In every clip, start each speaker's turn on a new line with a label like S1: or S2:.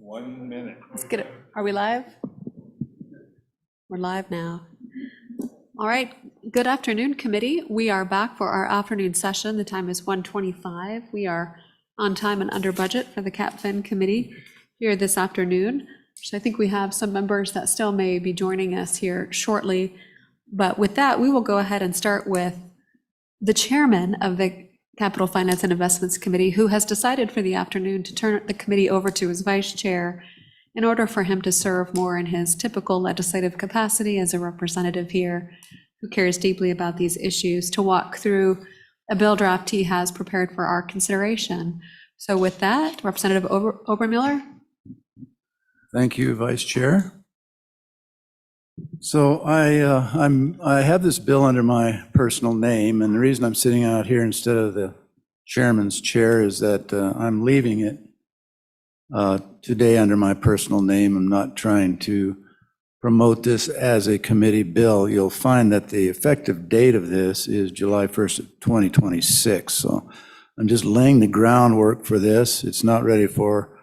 S1: 1 minute.
S2: Let's get it. Are we live? We're live now. All right. Good afternoon, committee. We are back for our afternoon session. The time is 1:25. We are on time and under budget for the CapFin committee here this afternoon. So I think we have some members that still may be joining us here shortly. But with that, we will go ahead and start with the chairman of the Capital Finance and Investments Committee, who has decided for the afternoon to turn the committee over to his vice chair in order for him to serve more in his typical legislative capacity as a representative here who cares deeply about these issues, to walk through a bill draft he has prepared for our consideration. So with that, Representative Obermuller.
S3: Thank you, Vice Chair. So I have this bill under my personal name, and the reason I'm sitting out here instead of the chairman's chair is that I'm leaving it today under my personal name. I'm not trying to promote this as a committee bill. You'll find that the effective date of this is July 1st of 2026. So I'm just laying the groundwork for this. It's not ready for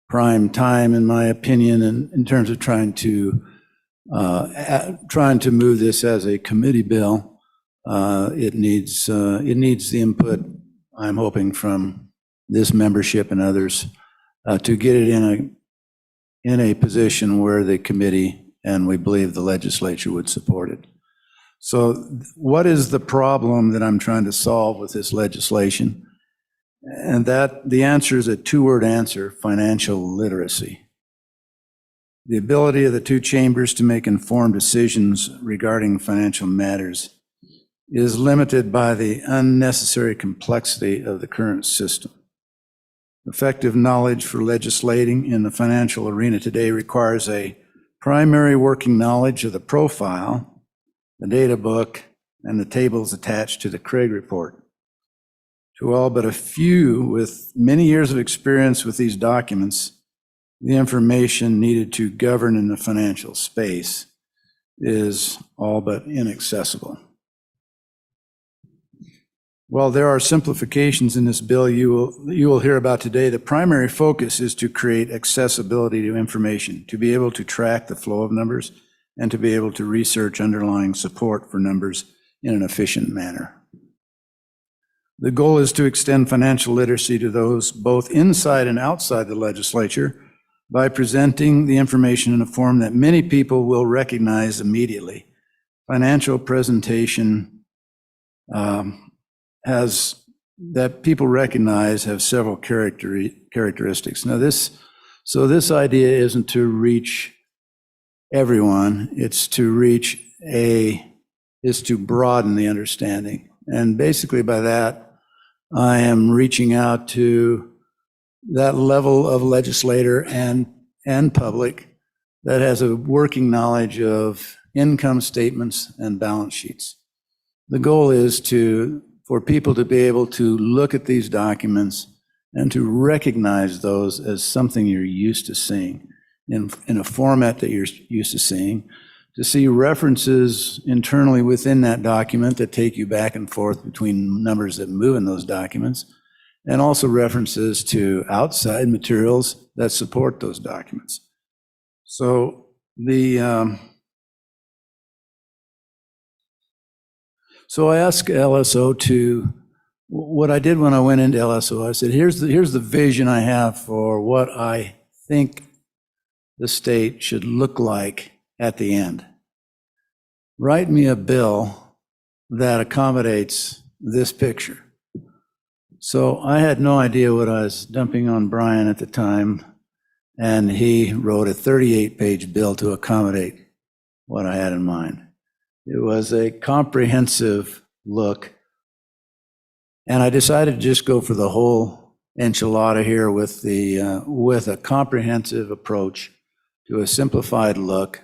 S3: prime time, in my opinion, in terms of trying to move this as a committee bill. It needs the input, I'm hoping, from this membership and others to get it in a position where the committee and we believe the legislature would support it. So what is the problem that I'm trying to solve with this legislation? And that the answer is a two-word answer: financial literacy. The ability of the two chambers to make informed decisions regarding financial matters is limited by the unnecessary complexity of the current system. Effective knowledge for legislating in the financial arena today requires a primary working knowledge of the profile, the data book, and the tables attached to the Craig report. To all but a few with many years of experience with these documents, the information needed to govern in the financial space is all but inaccessible. While there are simplifications in this bill you will hear about today, the primary focus is to create accessibility to information, to be able to track the flow of numbers, and to be able to research underlying support for numbers in an efficient manner. The goal is to extend financial literacy to those both inside and outside the legislature by presenting the information in a form that many people will recognize immediately. Financial presentation that people recognize have several characteristics. Now this idea isn't to reach everyone, it's to broaden the understanding. And basically by that, I am reaching out to that level of legislator and public that has a working knowledge of income statements and balance sheets. The goal is for people to be able to look at these documents and to recognize those as something you're used to seeing in a format that you're used to seeing, to see references internally within that document that take you back and forth between numbers that move in those documents, and also references to outside materials that support those documents. So I asked LSO what I did when I went into LSO, I said, here's the vision I have for what I think the state should look like at the end. Write me a bill that accommodates this picture. So I had no idea what I was dumping on Brian at the time, and he wrote a 38-page bill to accommodate what I had in mind. It was a comprehensive look, and I decided to just go for the whole enchilada here with a comprehensive approach to a simplified look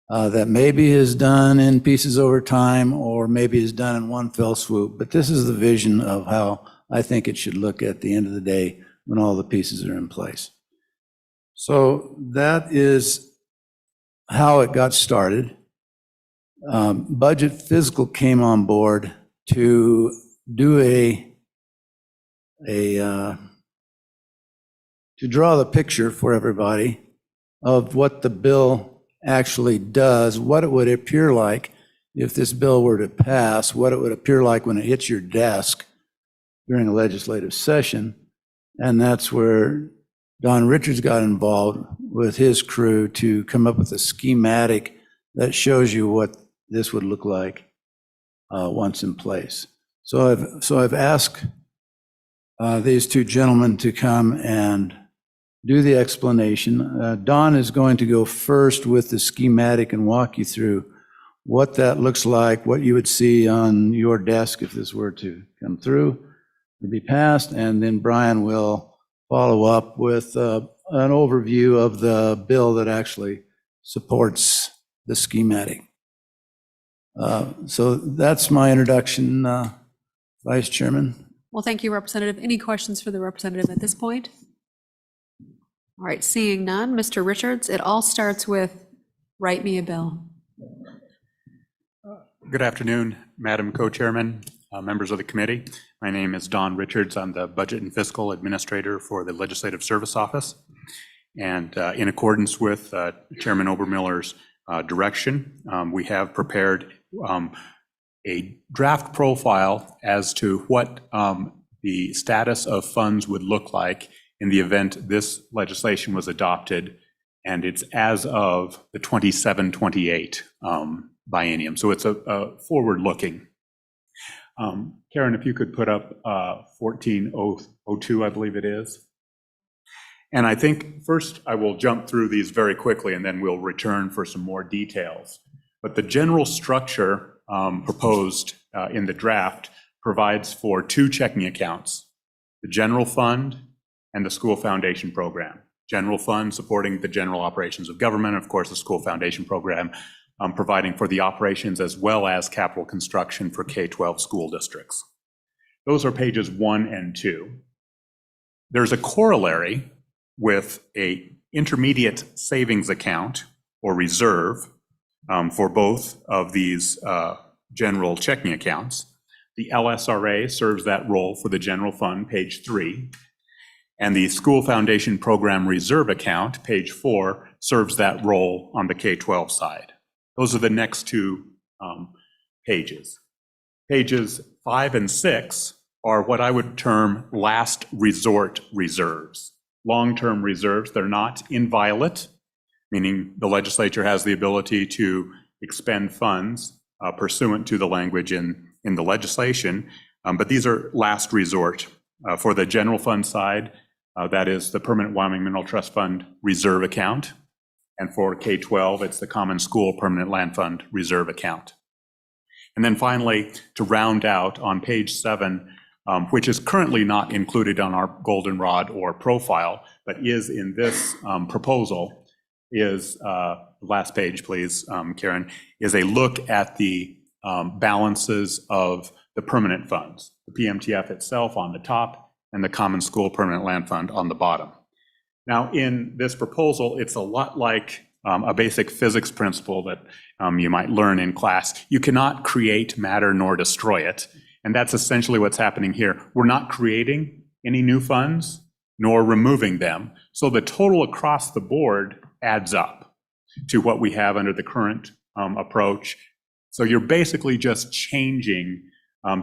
S3: that maybe is done in pieces over time, or maybe is done in one fell swoop. But this is the vision of how I think it should look at the end of the day when all the pieces are in place. So that is how it got started. Budget Physical came on board to do to draw the picture for everybody of what the bill actually does, what it would appear like if this bill were to pass, what it would appear like when it hits your desk during a legislative session. And that's where Don Richards got involved with his crew to come up with a schematic that shows you what this would look like once in place. So I've asked these two gentlemen to come and do the explanation. Don is going to go first with the schematic and walk you through what that looks like, what you would see on your desk if this were to come through, to be passed, and then Brian will follow up with an overview of the bill that actually supports the schematic. So that's my introduction, Vice Chairman.
S2: Well, thank you, Representative. Any questions for the representative at this point? All right, seeing none, Mr. Richards, it all starts with write me a bill.
S1: Good afternoon, Madam Co-Chairman, members of the committee. My name is Don Richards. I'm the Budget and Fiscal Administrator for the Legislative Service Office. And in accordance with Chairman Obermiller's direction, we have prepared a draft profile as to what the status of funds would look like in the event this legislation was adopted, and it's as of the 27-28 biennium. So it's a forward-looking. Karen, if you could put up 1402, I believe it is. And I think first I will jump through these very quickly and then we'll return for some more details. But the general structure proposed in the draft provides for two checking accounts, the general fund and the school foundation program. General fund supporting the general operations of government, of course, the school foundation program providing for the operations as well as capital construction for K-12 school districts. Those are pages 1 and 2. There's a corollary with a intermediate savings account or reserve for both of these general checking accounts. The LSRA serves that role for the general fund, page 3. And the school foundation program reserve account, page 4, serves that role on the K-12 side. Those are the next two pages. Pages 5 and 6 are what I would term last resort reserves. Long-term reserves, they're not inviolate, meaning the legislature has the ability to expend funds pursuant to the language in the legislation, but these are last resort. For the general fund side, that is the Permanent Wyoming Mineral Trust Fund reserve account. And for K-12, it's the Common School Permanent Land Fund reserve account. And then finally, to round out on page 7, which is currently not included on our goldenrod or profile, but is in this proposal, is, last page please, Karen, is a look at the balances of the permanent funds, the PMTF itself on the top and the Common School Permanent Land Fund on the bottom. Now, in this proposal, it's a lot like a basic physics principle that you might learn in class. You cannot create matter nor destroy it. And that's essentially what's happening here. We're not creating any new funds nor removing them. So the total across the board adds up to what we have under the current approach. So you're basically just changing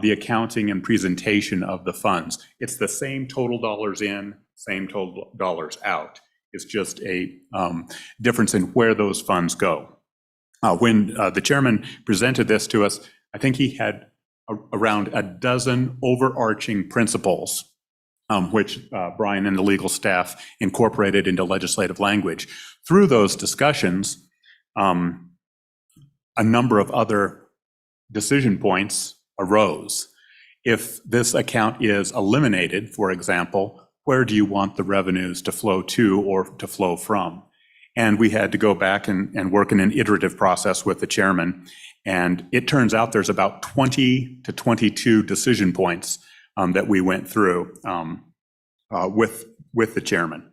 S1: the accounting and presentation of the funds. It's the same total dollars in, same total dollars out. It's just a difference in where those funds go. When the chairman presented this to us, I think he had around a dozen overarching principles, which Brian and the legal staff incorporated into legislative language. Through those discussions, a number of other decision points arose. If this account is eliminated, for example, where do you want the revenues to flow to or to flow from? And we had to go back and work in an iterative process with the chairman. And it turns out there's about 20 to 22 decision points that we went through with the chairman.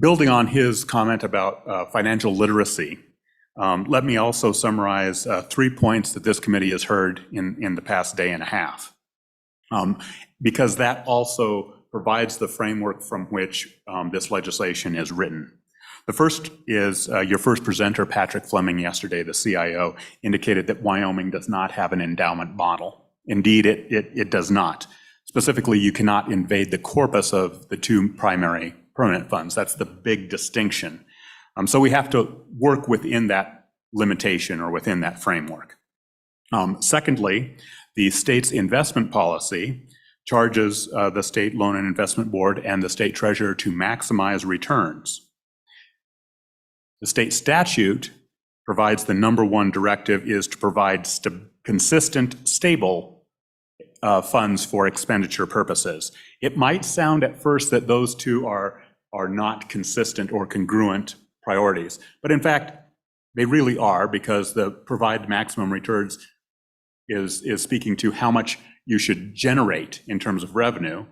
S1: Building on his comment about financial literacy, let me also summarize 3 points that this committee has heard in the past day and a half, because that also provides the framework from which this legislation is written. The first is your first presenter, Patrick Fleming, yesterday, the CIO, indicated that Wyoming does not have an endowment model. Indeed, it does not. Specifically, you cannot invade the corpus of the two primary permanent funds. That's the big distinction. So we have to work within that limitation or within that framework. Secondly, the state's investment policy charges the State Loan and Investment Board and the state treasurer to maximize returns. The state statute provides the number one directive is to provide consistent, stable funds for expenditure purposes. It might sound at first that those two are not consistent or congruent priorities, but in fact, they really are, because the provide maximum returns is speaking to how much you should generate in terms of revenue,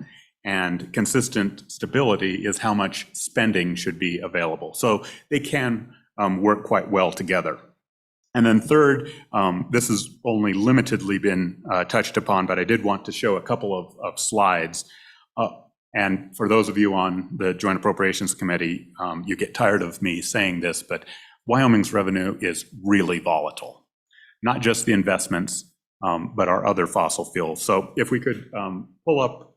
S1: and consistent stability is how much spending should be available. So they can work quite well together. And then third, this has only limitedly been touched upon, but I did want to show a couple of slides. And for those of you on the Joint Appropriations Committee, you get tired of me saying this, but Wyoming's revenue is really volatile. Not just the investments, but our other fossil fuels. So if we could pull up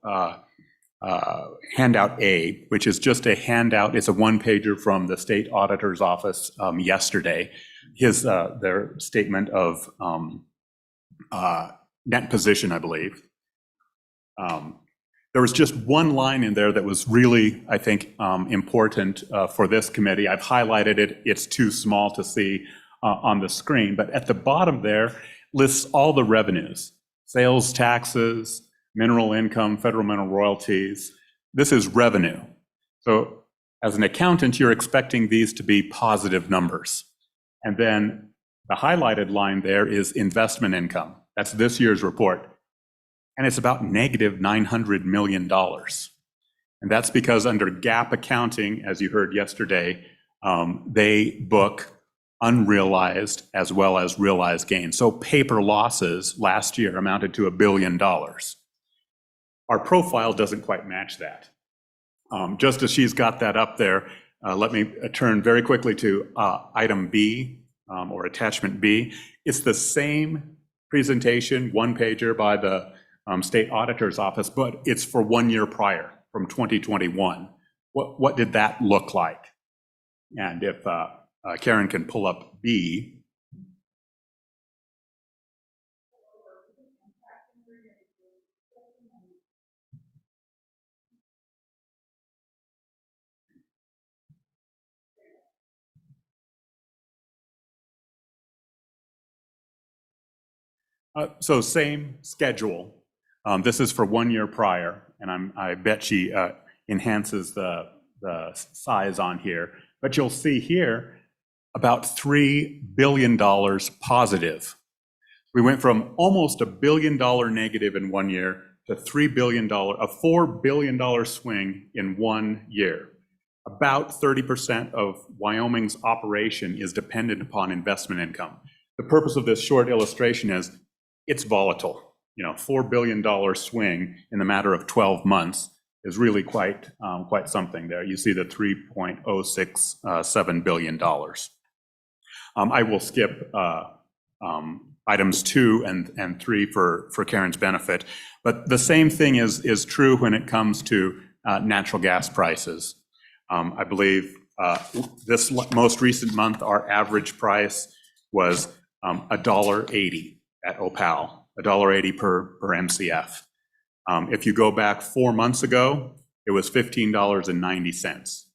S1: handout A, which is just a handout. It's a one-pager from the state auditor's office yesterday. Their statement of net position, I believe. There was just one line in there that was really, I think, important for this committee. I've highlighted it. It's too small to see on the screen, but at the bottom there lists all the revenues: sales taxes, mineral income, federal mineral royalties. This is revenue. So as an accountant, you're expecting these to be positive numbers. And then the highlighted line there is investment income. That's this year's report. And it's about negative $900 million. And that's because under GAAP accounting, as you heard yesterday, they book unrealized as well as realized gains. So paper losses last year amounted to $1 billion. Our profile doesn't quite match that. Just as she's got that up there, let me turn very quickly to item B, or attachment B. It's the same presentation, one pager by the state auditor's office, but it's for 1 year prior, from 2021. What did that look like? And if Karen can pull up B. So same schedule. This is for 1 year prior, and I bet she enhances the size on here. But you'll see here about $3 billion positive. We went from almost $1 billion negative in 1 year to $3 billion, a $4 billion swing in 1 year. About 30% of Wyoming's operation is dependent upon investment income. The purpose of this short illustration is it's volatile. $4 billion swing in the matter of 12 months is really quite something there. You see the $3.067 billion. I will skip items 2 and 3 for Karen's benefit, but the same thing is true when it comes to natural gas prices. I believe this most recent month, our average price was $1.80 at Opal, $1.80 per MCF. If you go back 4 months ago, it was $15.90,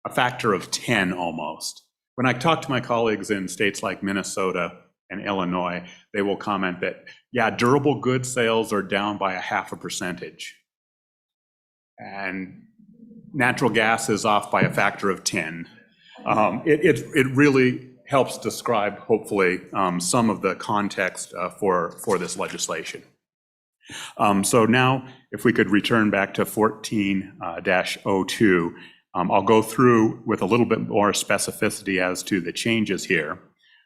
S1: a factor of 10 almost. When I talk to my colleagues in states like Minnesota and Illinois, they will comment that, yeah, durable goods sales are down by 0.5%. And natural gas is off by a factor of 10. It really helps describe, hopefully, some of the context for this legislation. So now, if we could return back to 14-02, I'll go through with a little bit more specificity as to the changes here.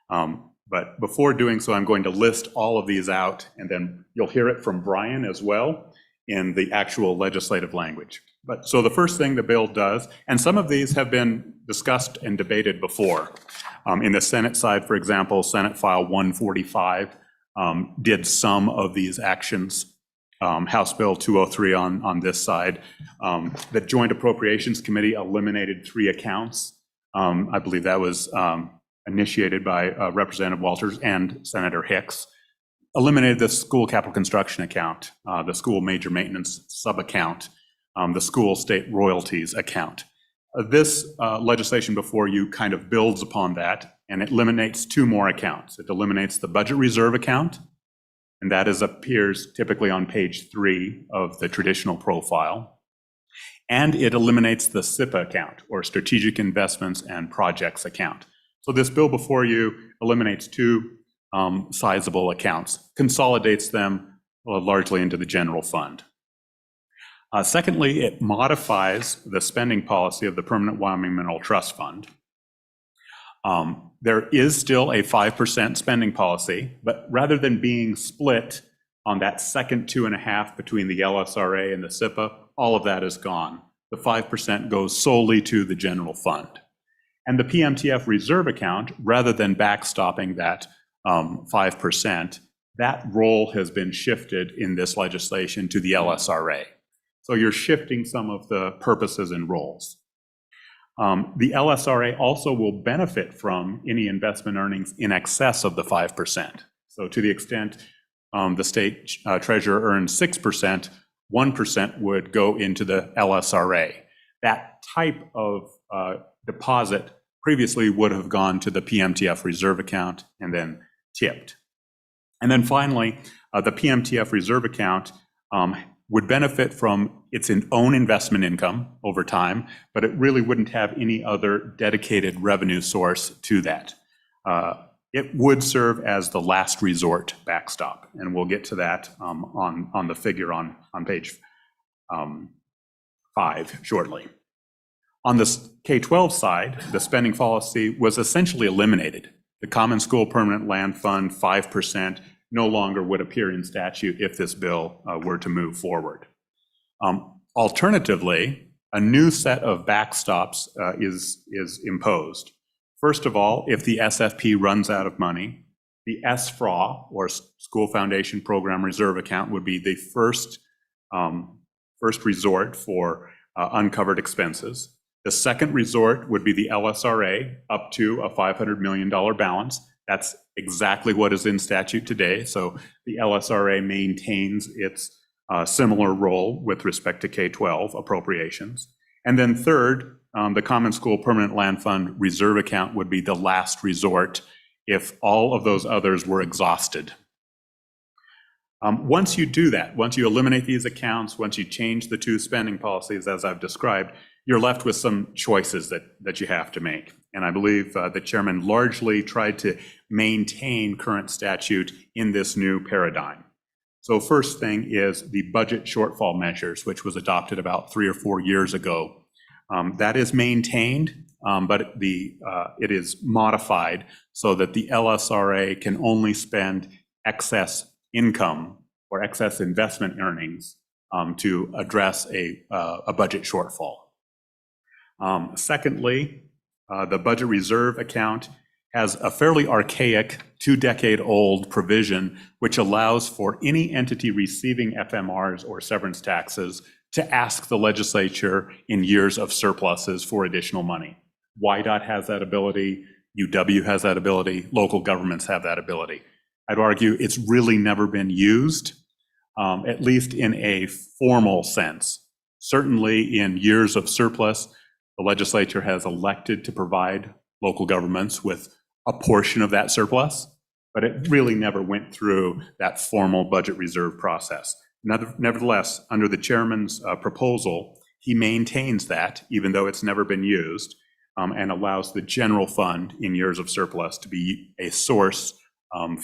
S1: But before doing so, I'm going to list all of these out, and then you'll hear it from Brian as well in the actual legislative language. But so the first thing the bill does, and some of these have been discussed and debated before. In the Senate side, for example, Senate File 145 did some of these actions. House Bill 203 on this side. The Joint Appropriations Committee eliminated 3 accounts. I believe that was initiated by Representative Walters and Senator Hicks. Eliminated the school capital construction account, the school major maintenance sub-account, the school state royalties account. This legislation before you kind of builds upon that, and it eliminates 2 more accounts. It eliminates the budget reserve account, and that appears typically on page 3 of the traditional profile. And it eliminates the SIPA account, or Strategic Investments and Projects account. So this bill before you eliminates 2 sizable accounts, consolidates them largely into the general fund. Secondly, it modifies the spending policy of the Permanent Wyoming Mineral Trust Fund. There is still a 5% spending policy, but rather than being split on that second 2.5 between the LSRA and the SIPA, all of that is gone. The 5% goes solely to the general fund. And the PMTF reserve account, rather than backstopping that 5%, that role has been shifted in this legislation to the LSRA. So you're shifting some of the purposes and roles. The LSRA also will benefit from any investment earnings in excess of the 5%. So to the extent the state treasurer earns 6%, 1% would go into the LSRA. That type of deposit previously would have gone to the PMTF reserve account and then tipped. And then finally, the PMTF reserve account would benefit from its own investment income over time, but it really wouldn't have any other dedicated revenue source to that. It would serve as the last resort backstop, and we'll get to that on the figure on page 5 shortly. On the K-12 side, the spending policy was essentially eliminated. The Common School Permanent Land Fund 5% no longer would appear in statute if this bill were to move forward. Alternatively, a new set of backstops is imposed. First of all, if the SFP runs out of money, the SFRA, or School Foundation Program Reserve Account, would be the first resort for uncovered expenses. The second resort would be the LSRA, up to a $500 million balance. That's exactly what is in statute today. So the LSRA maintains its similar role with respect to K-12 appropriations. And then third, the Common School Permanent Land Fund Reserve Account would be the last resort if all of those others were exhausted. Once you do that, once you eliminate these accounts, once you change the 2 spending policies as I've described, you're left with some choices that you have to make. And I believe the chairman largely tried to maintain current statute in this new paradigm. So first thing is the budget shortfall measures, which was adopted about 3 or 4 years ago. That is maintained, but it is modified so that the LSRA can only spend excess income or excess investment earnings to address a budget shortfall. Secondly, the budget reserve account has a fairly archaic 2-decade-old provision which allows for any entity receiving FMRs or severance taxes to ask the legislature in years of surpluses for additional money. WYDOT has that ability, UW has that ability, local governments have that ability. I'd argue it's really never been used, at least in a formal sense. Certainly in years of surplus, the legislature has elected to provide local governments with a portion of that surplus, but it really never went through that formal budget reserve process. Nevertheless, under the chairman's proposal, he maintains that, even though it's never been used, and allows the general fund in years of surplus to be a source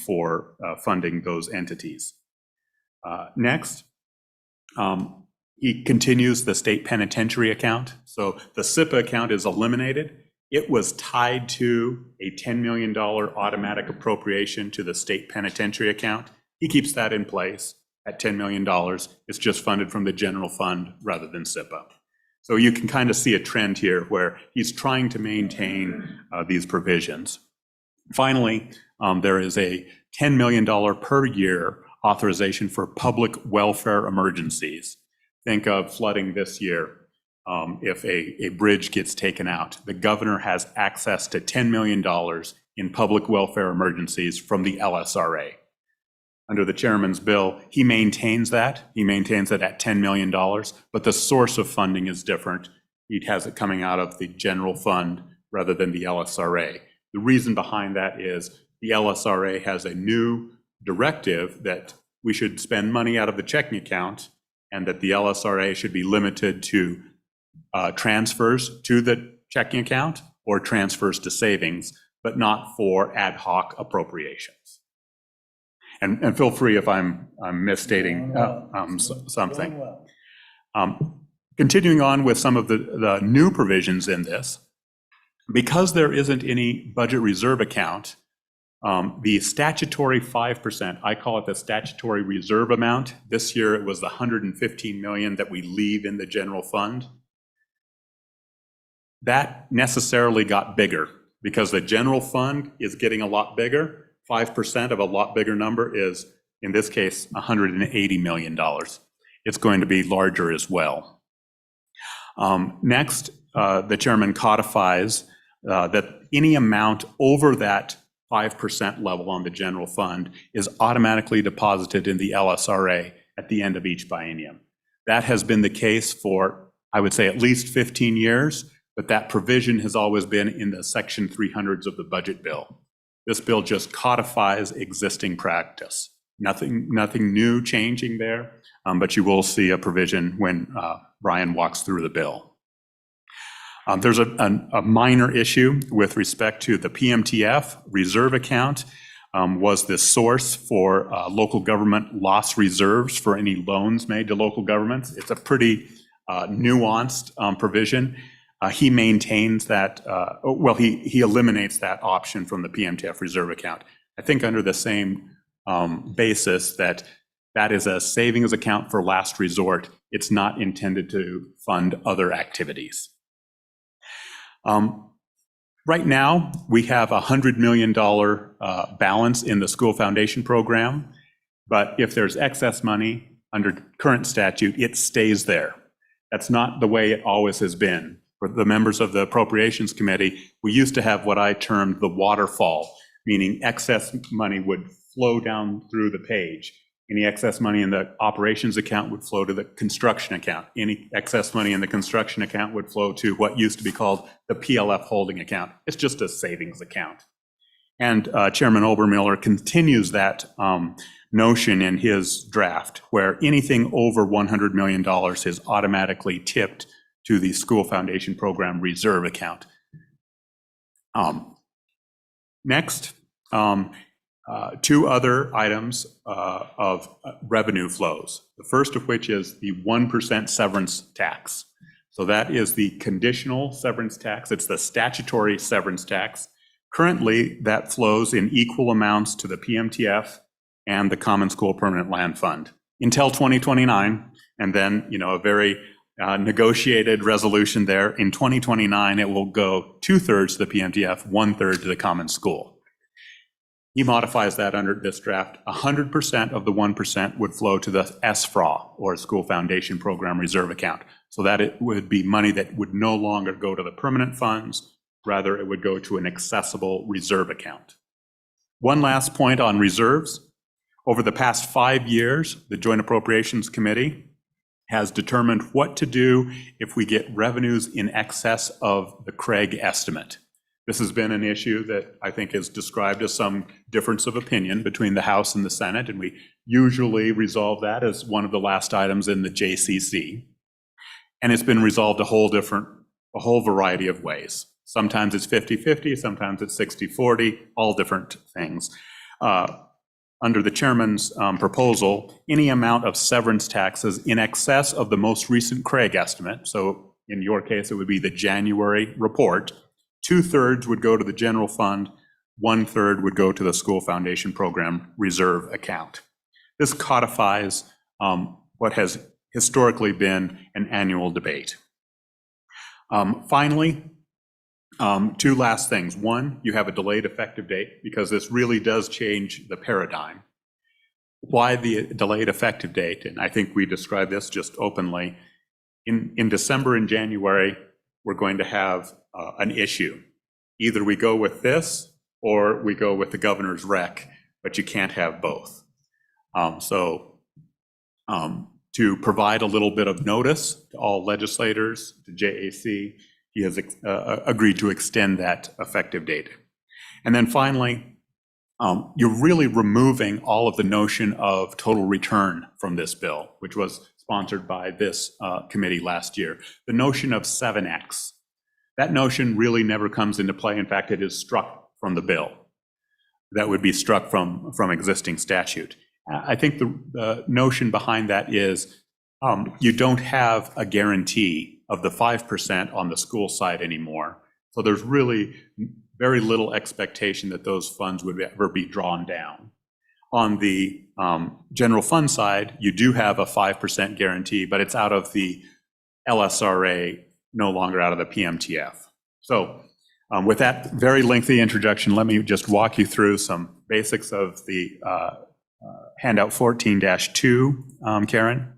S1: for funding those entities. Next, he continues the state penitentiary account. So the SIPA account is eliminated. It was tied to a $10 million automatic appropriation to the state penitentiary account. He keeps that in place at $10 million. It's just funded from the general fund rather than SIPA. So you can kind of see a trend here where he's trying to maintain these provisions. Finally, there is a $10 million per year authorization for public welfare emergencies. Think of flooding this year. If a bridge gets taken out, the governor has access to $10 million in public welfare emergencies from the LSRA. Under the chairman's bill, he maintains that. He maintains it at $10 million, but the source of funding is different. He has it coming out of the general fund rather than the LSRA. The reason behind that is the LSRA has a new directive that we should spend money out of the checking account and that the LSRA should be limited to transfers to the checking account or transfers to savings, but not for ad hoc appropriations. And feel free if I'm misstating something. Continuing on with some of the new provisions in this, because there isn't any budget reserve account, the statutory 5%, I call it the statutory reserve amount. This year it was the $115 million that we leave in the general fund. That necessarily got bigger because the general fund is getting a lot bigger. 5% of a lot bigger number is, in this case, $180 million. It's going to be larger as well. Next, the chairman codifies that any amount over that 5% level on the general fund is automatically deposited in the LSRA at the end of each biennium. That has been the case for, I would say, at least 15 years, but that provision has always been in the section 300s of the budget bill. This bill just codifies existing practice. Nothing new changing there, but you will see a provision when Brian walks through the bill. There's a minor issue with respect to the PMTF reserve account was the source for local government loss reserves for any loans made to local governments. It's a pretty nuanced provision. He maintains that, he eliminates that option from the PMTF reserve account. I think under the same basis that is a savings account for last resort. It's not intended to fund other activities. Right now, we have a $100 million balance in the school foundation program, but if there's excess money under current statute, it stays there. That's not the way it always has been. For the members of the Appropriations Committee, we used to have what I termed the waterfall, meaning excess money would flow down through the page. Any excess money in the operations account would flow to the construction account. Any excess money in the construction account would flow to what used to be called the PLF holding account. It's just a savings account. And Chairman Obermiller continues that notion in his draft, where anything over $100 million is automatically tipped to the School Foundation Program Reserve account. Next, two other items of revenue flows. The first of which is the 1% severance tax. So that is the conditional severance tax. It's the statutory severance tax. Currently, that flows in equal amounts to the PMTF and the Common School Permanent Land Fund until 2029, and then, a very negotiated resolution there. In 2029, it will go 2/3 to the PMTF, 1/3 to the Common School. He modifies that under this draft. 100% of the 1% would flow to the SFRA, or School Foundation Program Reserve Account. So that it would be money that would no longer go to the permanent funds, rather it would go to an accessible reserve account. One last point on reserves. Over the past 5 years, the Joint Appropriations Committee has determined what to do if we get revenues in excess of the Craig estimate. This has been an issue that I think is described as some difference of opinion between the House and the Senate, and we usually resolve that as one of the last items in the JCC. And it's been resolved a whole variety of ways. Sometimes it's 50-50, sometimes it's 60-40, all different things. Under the chairman's proposal, any amount of severance taxes in excess of the most recent Craig estimate, so in your case, it would be the January report, 2/3 would go to the general fund, 1/3 would go to the School Foundation Program Reserve account. This codifies what has historically been an annual debate. Finally, two last things. One, you have a delayed effective date because this really does change the paradigm. Why the delayed effective date? And I think we described this just openly. In December and January, we're going to have an issue. Either we go with this or we go with the governor's rec, but you can't have both. To provide a little bit of notice to all legislators, to JAC, he has agreed to extend that effective date. And then finally, you're really removing all of the notion of total return from this bill, which was sponsored by this committee last year. The notion of 7X, that notion really never comes into play. In fact, it is struck from the bill. That would be struck from existing statute. I think the notion behind that is you don't have a guarantee of the 5% on the school side anymore. So there's really very little expectation that those funds would ever be drawn down. On the general fund side, you do have a 5% guarantee, but it's out of the LSRA, no longer out of the PMTF. So with that very lengthy introduction, let me just walk you through some basics of the handout 14-2, Karen.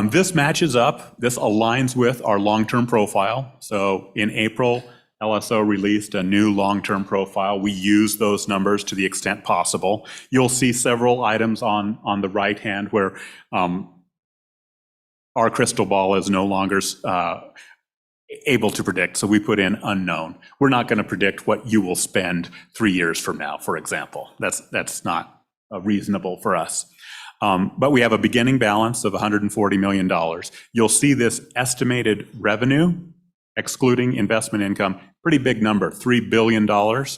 S1: This matches up, this aligns with our long-term profile. So in April, LSO released a new long-term profile. We use those numbers to the extent possible. You'll see several items on the right hand where our crystal ball is no longer able to predict, so we put in unknown. We're not going to predict what you will spend 3 years from now, for example. That's not reasonable for us. But we have a beginning balance of $140 million. You'll see this estimated revenue, excluding investment income, pretty big number, $3 billion. The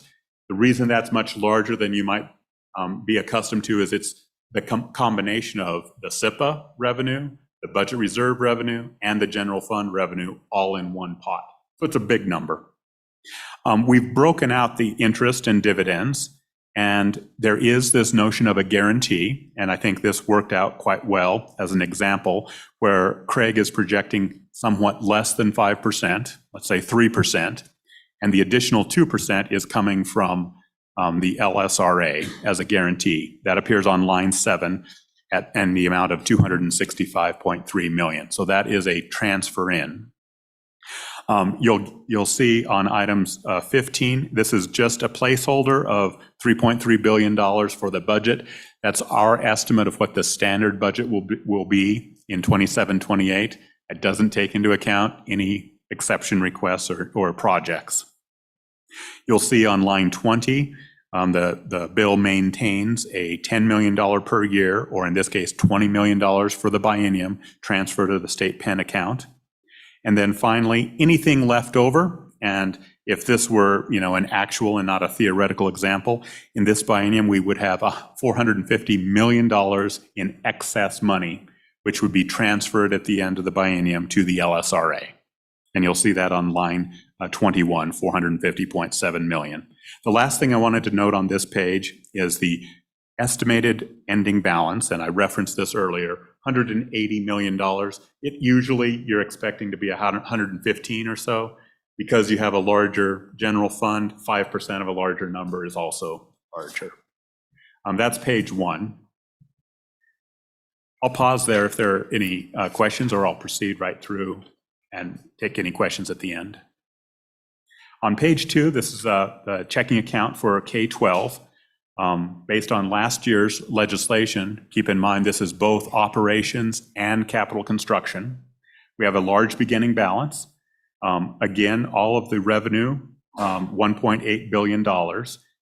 S1: reason that's much larger than you might be accustomed to is it's the combination of the SIPA revenue, the budget reserve revenue, and the general fund revenue all in one pot. So it's a big number. We've broken out the interest and dividends, and there is this notion of a guarantee, and I think this worked out quite well as an example where Craig is projecting somewhat less than 5%, let's say 3%, and the additional 2% is coming from the LSRA as a guarantee. That appears on line 7 and the amount of $265.3 million. So that is a transfer in. You'll see on items 15, this is just a placeholder of $3.3 billion for the budget. That's our estimate of what the standard budget will be in 27-28. It doesn't take into account any exception requests or projects. You'll see on line 20, the bill maintains a $10 million per year, or in this case, $20 million for the biennium, transfer to the state pen account. And then finally, anything left over, and if this were, an actual and not a theoretical example, in this biennium, we would have $450 million in excess money, which would be transferred at the end of the biennium to the LSRA. And you'll see that on line 21, $450.7 million. The last thing I wanted to note on this page is the estimated ending balance, and I referenced this earlier, $180 million. It usually you're expecting to be 115 or so. Because you have a larger general fund, 5% of a larger number is also larger. That's page 1. I'll pause there if there are any questions, or I'll proceed right through and take any questions at the end. On page 2, this is the checking account for K-12. Based on last year's legislation, keep in mind this is both operations and capital construction. We have a large beginning balance. Again, all of the revenue, $1.8 billion.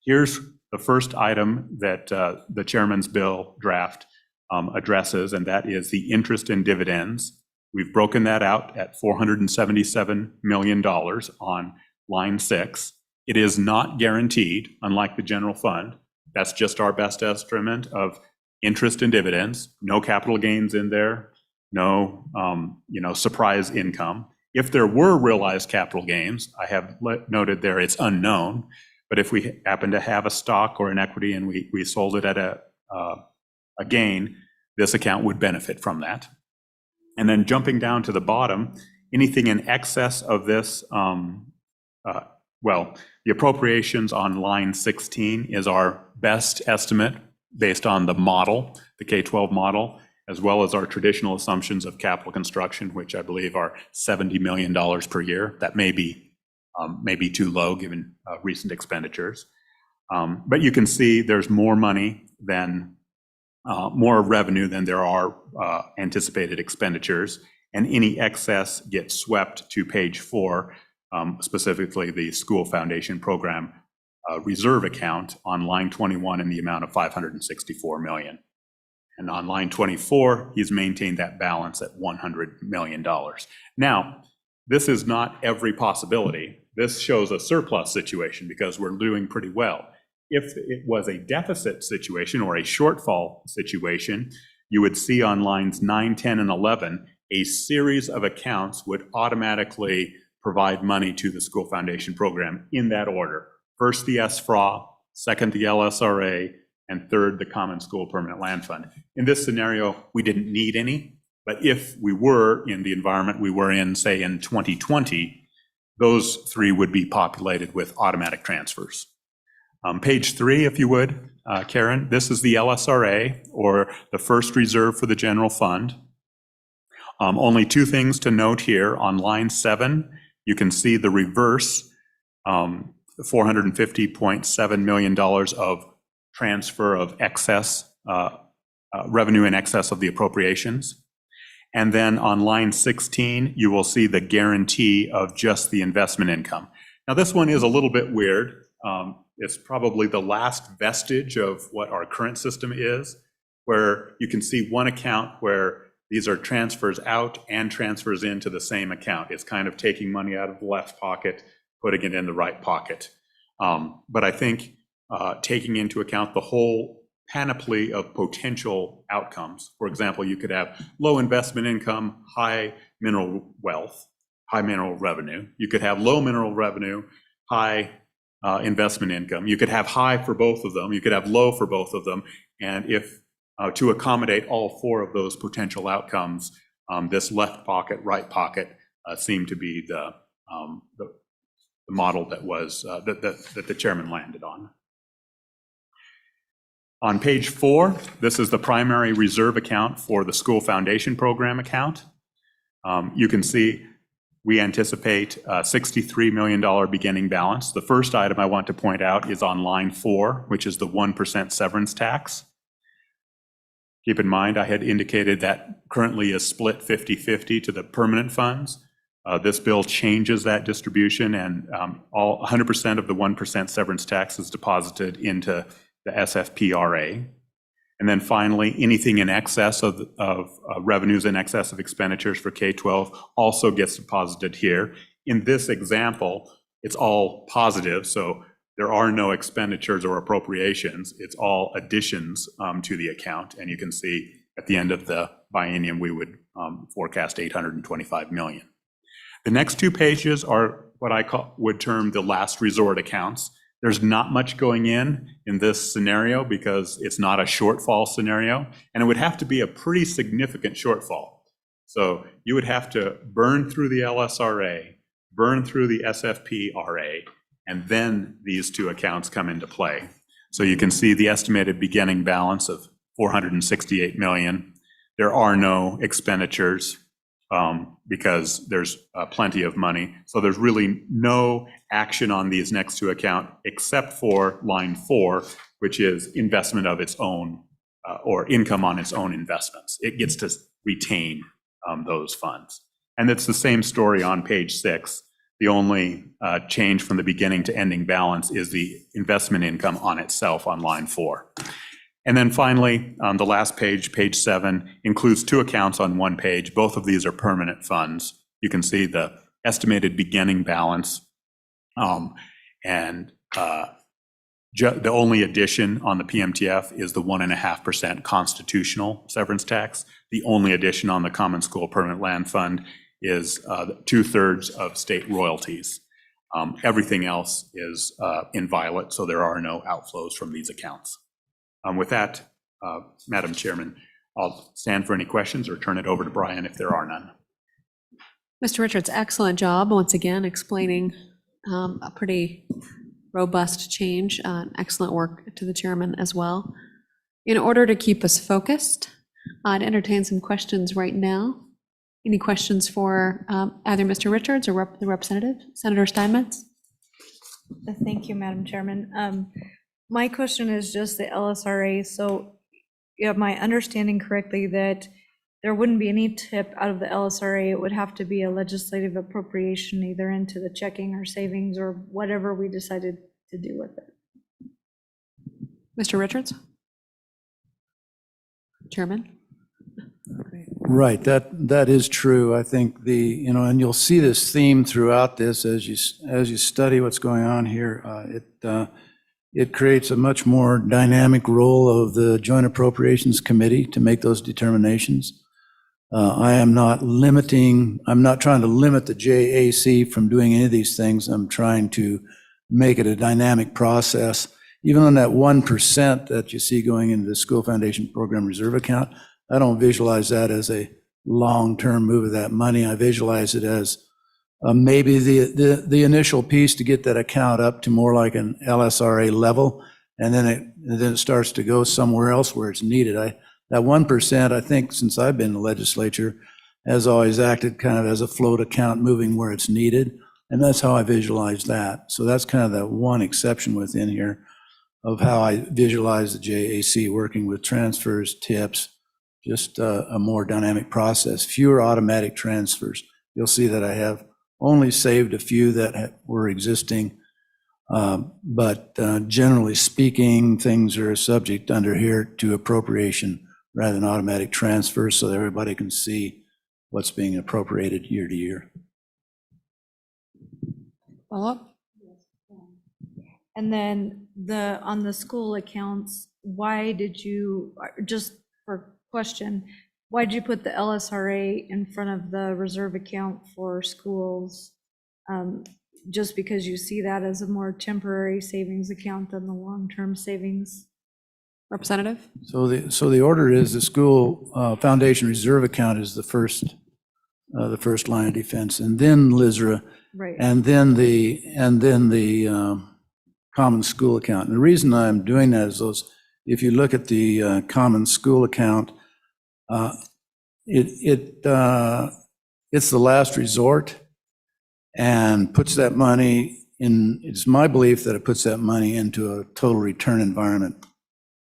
S1: Here's the first item that the chairman's bill draft addresses, and that is the interest and dividends. We've broken that out at $477 million on line 6. It is not guaranteed, unlike the general fund. That's just our best estimate of interest and dividends. No capital gains in there, no surprise income. If there were realized capital gains, I have noted there it's unknown, but if we happen to have a stock or an equity and we sold it at a gain, this account would benefit from that. And then jumping down to the bottom Anything in excess of this, well, the appropriations on line 16 is our best estimate based on the model, the K-12 model, as well as our traditional assumptions of capital construction, which I believe are $70 million per year. That may be too low given recent expenditures. But you can see there's more money than, more revenue than there are anticipated expenditures, and any excess gets swept to page 4, specifically the School Foundation Program reserve account on line 21 in the amount of $564 million. And on line 24, he's maintained that balance at $100 million. Now, this is not every possibility. This shows a surplus situation because we're doing pretty well. If it was a deficit situation or a shortfall situation, you would see on lines 9, 10, and 11, a series of accounts would automatically provide money to the School Foundation Program in that order. First, the SFRA, second, the LSRA, and third, the Common School Permanent Land Fund. In this scenario, we didn't need any, but if we were in the environment we were in, say in 2020, those 3 would be populated with automatic transfers. Page 3, if you would, Karen, this is the LSRA, or the first reserve for the general fund. Only 2 things to note here. On line 7, you can see the reverse, $450.7 million of transfer of excess, revenue in excess of the appropriations. And then on line 16, you will see the guarantee of just the investment income. Now, this one is a little bit weird. It's probably the last vestige of what our current system is, where you can see one account where these are transfers out and transfers into the same account. It's kind of taking money out of the left pocket, putting it in the right pocket. But I think taking into account the whole panoply of potential outcomes. For example, you could have low investment income, high mineral wealth, high mineral revenue. You could have low mineral revenue, high investment income. You could have high for both of them. You could have low for both of them. And if to accommodate all 4 of those potential outcomes, this left pocket, right pocket seemed to be the model that was that the chairman landed on. On page 4, this is the primary reserve account for the School Foundation Program account. You can see we anticipate a $63 million beginning balance. The first item I want to point out is on line 4, which is the 1% severance tax. Keep in mind, I had indicated that currently is split 50-50 to the permanent funds. This bill changes that distribution, and 100% of the 1% severance tax is deposited into the SFPRA. And then finally, anything in excess of revenues in excess of expenditures for K-12 also gets deposited here. In this example, it's all positive, so there are no expenditures or appropriations. It's all additions to the account. And you can see at the end of the biennium, we would forecast $825 million. The next 2 pages are what I would term the last resort accounts. There's not much going in this scenario because it's not a shortfall scenario, and it would have to be a pretty significant shortfall. So you would have to burn through the LSRA, burn through the SFPRA, and then these 2 accounts come into play. So you can see the estimated beginning balance of $468 million. There are no expenditures because there's plenty of money. So there's really no action on these next 2 accounts except for line 4, which is investment of its own or income on its own investments. It gets to retain those funds. And it's the same story on page 6. The only change from the beginning to ending balance is the investment income on itself on line 4. And then finally, on the last page, page 7, includes 2 accounts on 1 page. Both of these are permanent funds. You can see the estimated beginning balance. The only addition on the PMTF is the 1.5% constitutional severance tax. The only addition on the Common School Permanent Land Fund is 2/3 of state royalties. Everything else is in violet, so there are no outflows from these accounts. With that, Madam Chairman, I'll stand for any questions or turn it over to Brian if there are none.
S2: Mr. Richards, excellent job once again explaining a pretty robust change. Excellent work to the chairman as well. In order to keep us focused, I'd entertain some questions right now. Any questions for either Mr. Richards or the representative, Senator Steinmetz?
S4: Thank you, Madam Chairman. My question is just the LSRA. So, you have my understanding correctly that there wouldn't be any tip out of the LSRA. It would have to be a legislative appropriation, either into the checking or savings or whatever we decided to do with it.
S2: Mr. Richards? Chairman?
S3: Right, that is true. I think and you'll see this theme throughout this as you study what's going on here. It creates a much more dynamic role of the Joint Appropriations Committee to make those determinations. I'm not trying to limit the JAC from doing any of these things. I'm trying to make it a dynamic process. Even on that 1% that you see going into the School Foundation Program Reserve Account, I don't visualize that as a long-term move of that money. I visualize it as maybe the initial piece to get that account up to more like an LSRA level, and then it starts to go somewhere else where it's needed. That 1%, I think, since I've been in the legislature, has always acted kind of as a float account moving where it's needed, and that's how I visualize that. So that's kind of the one exception within here of how I visualize the JAC working with transfers, tips, just a more dynamic process, fewer automatic transfers. You'll see that I have only saved a few that were existing, but generally speaking, things are subject under here to appropriation rather than automatic transfers, so that everybody can see what's being appropriated year to year.
S2: Follow-up?
S4: And then on the school accounts, why did you, just for question, why did you put the LSRA in front of the reserve account for schools? Just because you see that as a more temporary savings account than the long-term savings?
S2: Representative?
S3: So the order is the school foundation reserve account is the first line of defense, and then LISRA,
S4: Right.
S3: and then the common school account. And the reason I'm doing that is if you look at the common school account, it's the last resort and puts that money in. It's my belief that it puts that money into a total return environment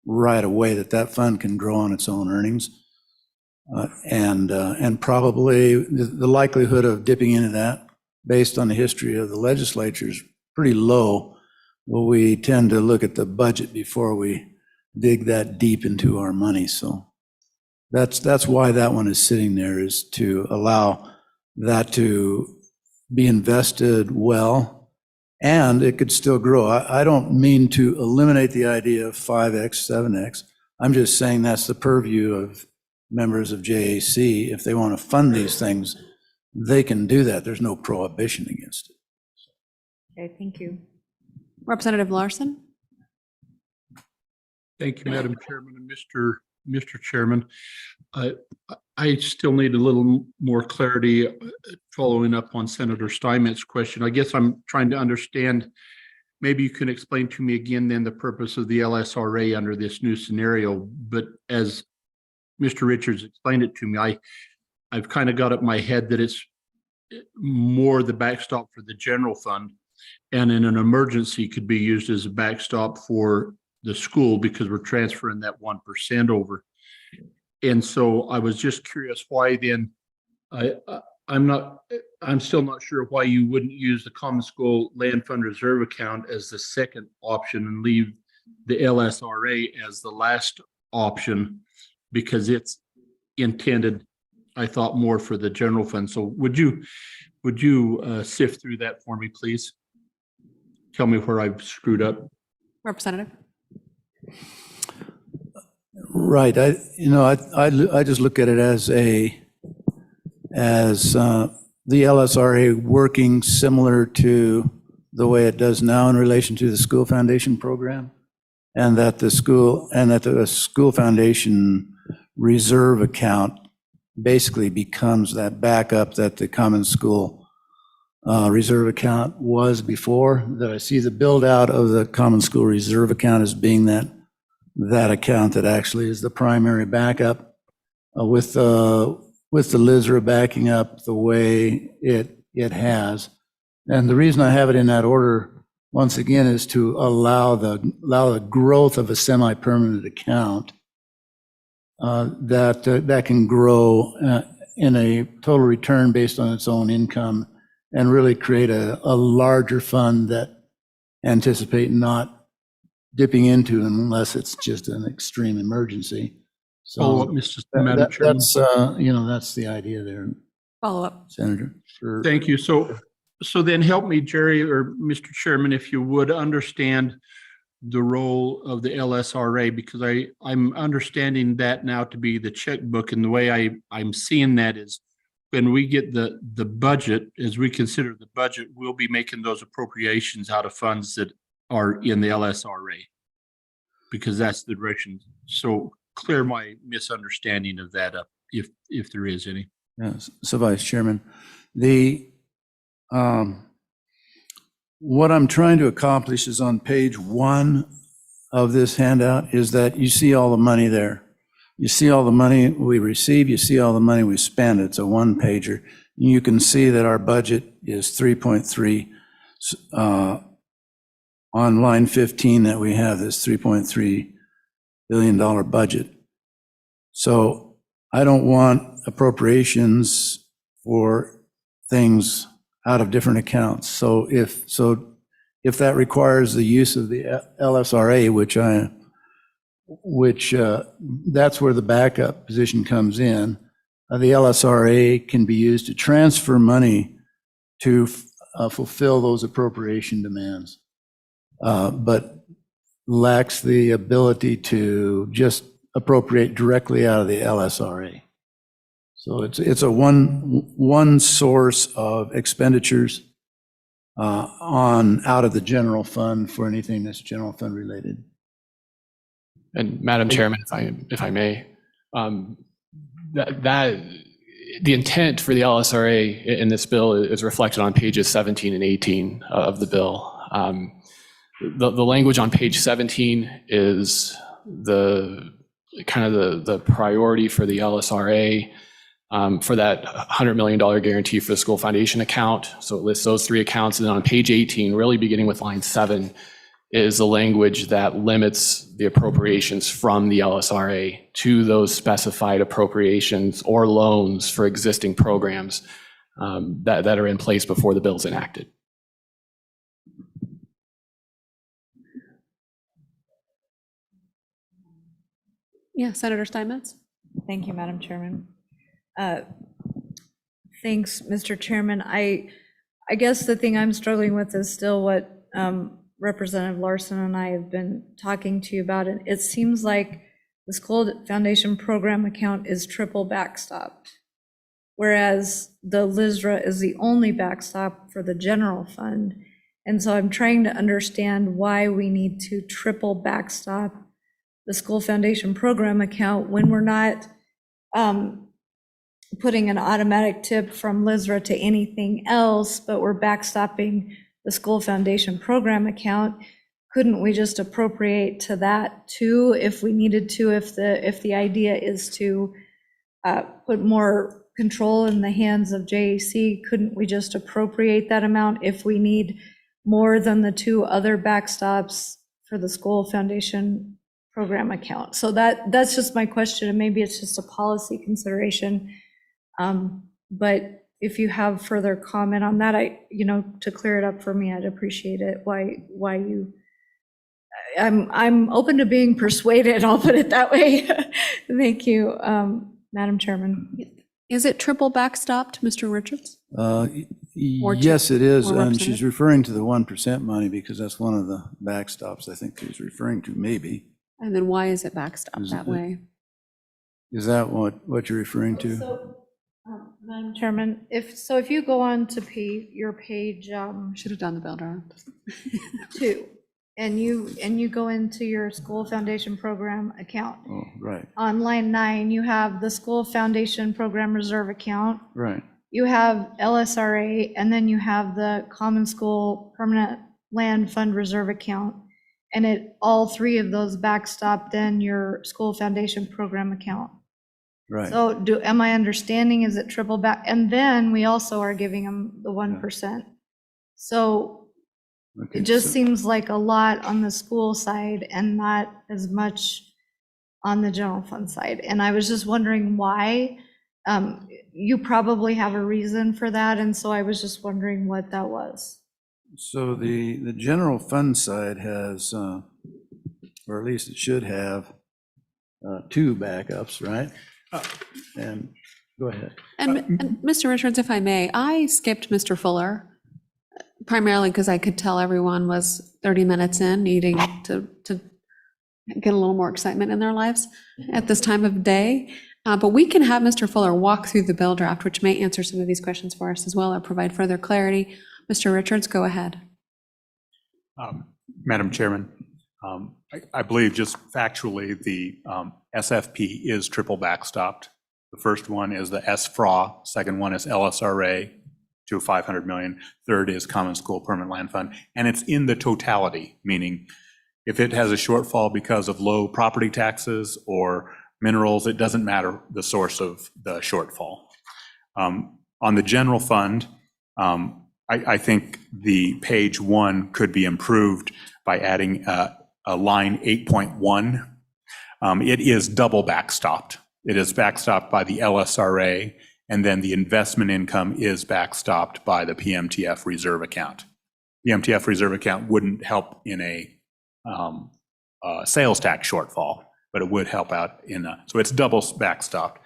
S3: right away, that fund can grow on its own earnings. And probably the likelihood of dipping into that based on the history of the legislature is pretty low. Well, we tend to look at the budget before we dig that deep into our money. So that's why that one is sitting there, is to allow that to be invested well, and it could still grow. I don't mean to eliminate the idea of 5X, 7X. I'm just saying that's the purview of members of JAC. If they want to fund these things, they can do that. There's no prohibition against it.
S4: Okay, thank you.
S2: Representative Larson?
S5: Thank you, Madam Chairman and Mr. Chairman. I still need a little more clarity following up on Senator Steinmetz's question. I guess I'm trying to understand, maybe you can explain to me again then the purpose of the LSRA under this new scenario. But as Mr. Richards explained it to me, I've kind of got it in my head that it's more the backstop for the general fund, and in an emergency could be used as a backstop for the school because we're transferring that 1% over. And so I was just curious why then, I'm still not sure why you wouldn't use the Common School Land Fund Reserve account as the second option and leave the LSRA as the last option, because it's intended, I thought, more for the general fund. So would you sift through that for me, please? Tell me where I've screwed up.
S2: Representative?
S3: Right. I just look at it as the LSRA working similar to the way it does now in relation to the school foundation program, and that the school foundation reserve account basically becomes that backup that the common school reserve account was before, that I see the build out of the common school reserve account as being that account that actually is the primary backup, with the LISRA backing up the way it has. And the reason I have it in that order, once again, is to allow the growth of a semi-permanent account that can grow in a total return based on its own income, and really create a larger fund that anticipate not dipping into unless it's just an extreme emergency.
S5: Follow up,
S3: So
S5: Madam Chairman.
S3: that's, that's the idea there,
S2: Follow up.
S3: Senator. Sure.
S5: Thank you. So then help me, Jerry, or Mr. Chairman, if you would understand the role of the LSRA, because I'm understanding that now to be the checkbook, and the way I'm seeing that is when we get the budget, as we consider the budget, we'll be making those appropriations out of funds that are in the LSRA, because that's the direction. So clear my misunderstanding of that up, if there is any.
S3: Yes. So Vice Chairman, what I'm trying to accomplish is on page 1 of this handout is that you see all the money there. You see all the money we receive, you see all the money we spend. It's a one-pager. You can see that our budget is 3.3. On line 15 that we have this $3.3 billion budget. So I don't want appropriations for things out of different accounts. So if that requires the use of the LSRA, which that's where the backup position comes in, the LSRA can be used to transfer money to fulfill those appropriation demands, but lacks the ability to just appropriate directly out of the LSRA. So it's a one source of expenditures out of the general fund for anything that's general fund related.
S6: And Madam Chairman, if I may, that the intent for the LSRA in this bill is reflected on pages 17 and 18 of the bill. The language on page 17 is the priority for the LSRA for that $100 million guarantee for the school foundation account. So it lists those 3 accounts. And then on page 18, really beginning with line 7, is the language that limits the appropriations from the LSRA to those specified appropriations or loans for existing programs that are in place before the bill is enacted.
S2: Yeah, Senator Steinmetz?
S4: Thank you, Madam Chairman. Thanks, Mr. Chairman. I guess the thing I'm struggling with is still what Representative Larson and I have been talking to you about. And it seems like the school foundation program account is triple backstopped, whereas the LISRA is the only backstop for the general fund. And so I'm trying to understand why we need to triple backstop the school foundation program account when we're not putting an automatic tip from LISRA to anything else, but we're backstopping the school foundation program account. Couldn't we just appropriate to that too if we needed to, if the idea is to put more control in the hands of JAC? Couldn't we just appropriate that amount if we need more than the 2 other backstops for the school foundation program account? So that's just my question, and maybe it's just a policy consideration. But if you have further comment on that, to clear it up for me, I'd appreciate it. Why you? I'm open to being persuaded. I'll put it that way. Thank you, Madam Chairman.
S2: Is it triple backstopped, Mr. Richards?
S3: Yes, it is.
S2: or
S3: And she's referring to the 1% money because that's one of the backstops I think she's referring to, maybe.
S2: And then why is it backstopped
S3: Is
S2: that
S3: it-
S2: way?
S3: Is that what you're referring to?
S4: So, Madam Chairman, if you go on to your page
S2: Should have done the bell jar.
S4: 2, and you go into your school foundation program account.
S3: Oh, right,
S4: On line 9, you have the school foundation program reserve account.
S3: right.
S4: You have LSRA, and then you have the common school permanent land fund reserve account. And all three of those backstop then your school foundation program account.
S3: Right.
S4: So am I understanding, is it triple back? And then we also are giving them the 1%. So
S3: Okay,
S4: it just
S3: so-
S4: seems like a lot on the school side and not as much on the general fund side. And I was just wondering why. You probably have a reason for that, and so I was just wondering what that was.
S3: So the general fund side has, or at least it should have, 2 backups, right? And, go ahead.
S2: And Mr. Richards, if I may, I skipped Mr. Fuller primarily because I could tell everyone was 30 minutes in, needing to get a little more excitement in their lives at this time of day. But we can have Mr. Fuller walk through the bill draft, which may answer some of these questions for us as well or provide further clarity. Mr. Richards, go ahead.
S1: Madam Chairman, I believe just factually, the SFP is triple backstopped. The first one is the SFRA, second one is LSRA to 500 million, third is Common School Permanent Land Fund, and it's in the totality, meaning if it has a shortfall because of low property taxes or minerals, it doesn't matter the source of the shortfall. On the general fund, I think the page 1 could be improved by adding a line 8.1. It is double backstopped. It is backstopped by the LSRA, and then the investment income is backstopped by the PMTF reserve account. The PMTF reserve account wouldn't help in a sales tax shortfall, but it would help out so it's double backstopped.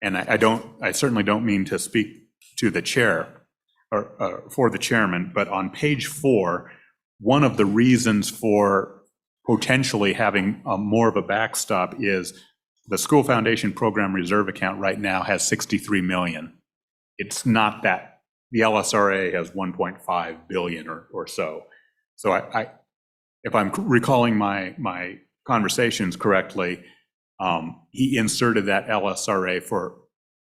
S1: And I certainly don't mean to speak to the chair or for the chairman, but on page 4, one of the reasons for potentially having more of a backstop is the school foundation program reserve account right now has 63 million. It's not that the LSRA has 1.5 billion or so. So if I'm recalling my conversations correctly, he inserted that LSRA for,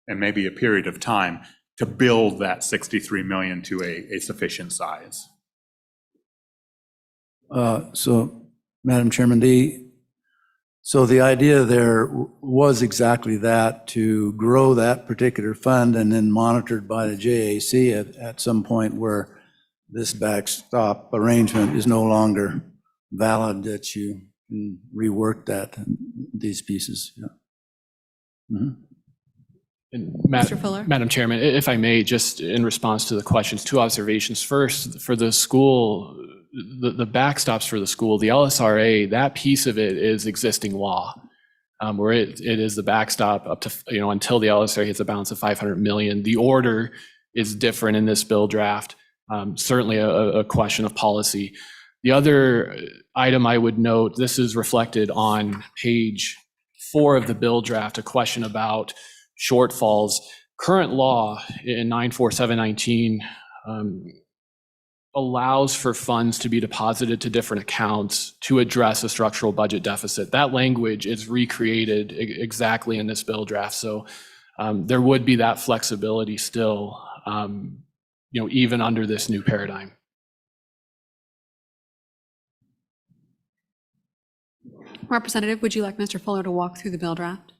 S1: and maybe a period of time, to build that 63 million to a sufficient size.
S3: So, Madam Chairman, the idea there was exactly that, to grow that particular fund and then monitored by the JAC at some point where this backstop arrangement is no longer valid, that you can rework these pieces. Yeah. Mm-hmm.
S6: And
S2: Mr. Fuller?
S6: Madam Chairman, if I may, just in response to the questions, 2 observations. First, for the school, the backstops for the school, the LSRA, that piece of it is existing law, where it is the backstop up to, until the LSRA hits a balance of 500 million. The order is different in this bill draft, certainly a question of policy. The other item I would note, this is reflected on page 4 of the bill draft, a question about shortfalls. Current law in 94719 allows for funds to be deposited to different accounts to address a structural budget deficit. That language is recreated exactly in this bill draft. So there would be that flexibility still, even under this new paradigm.
S2: Representative, would you like Mr. Fuller to walk through the bill draft?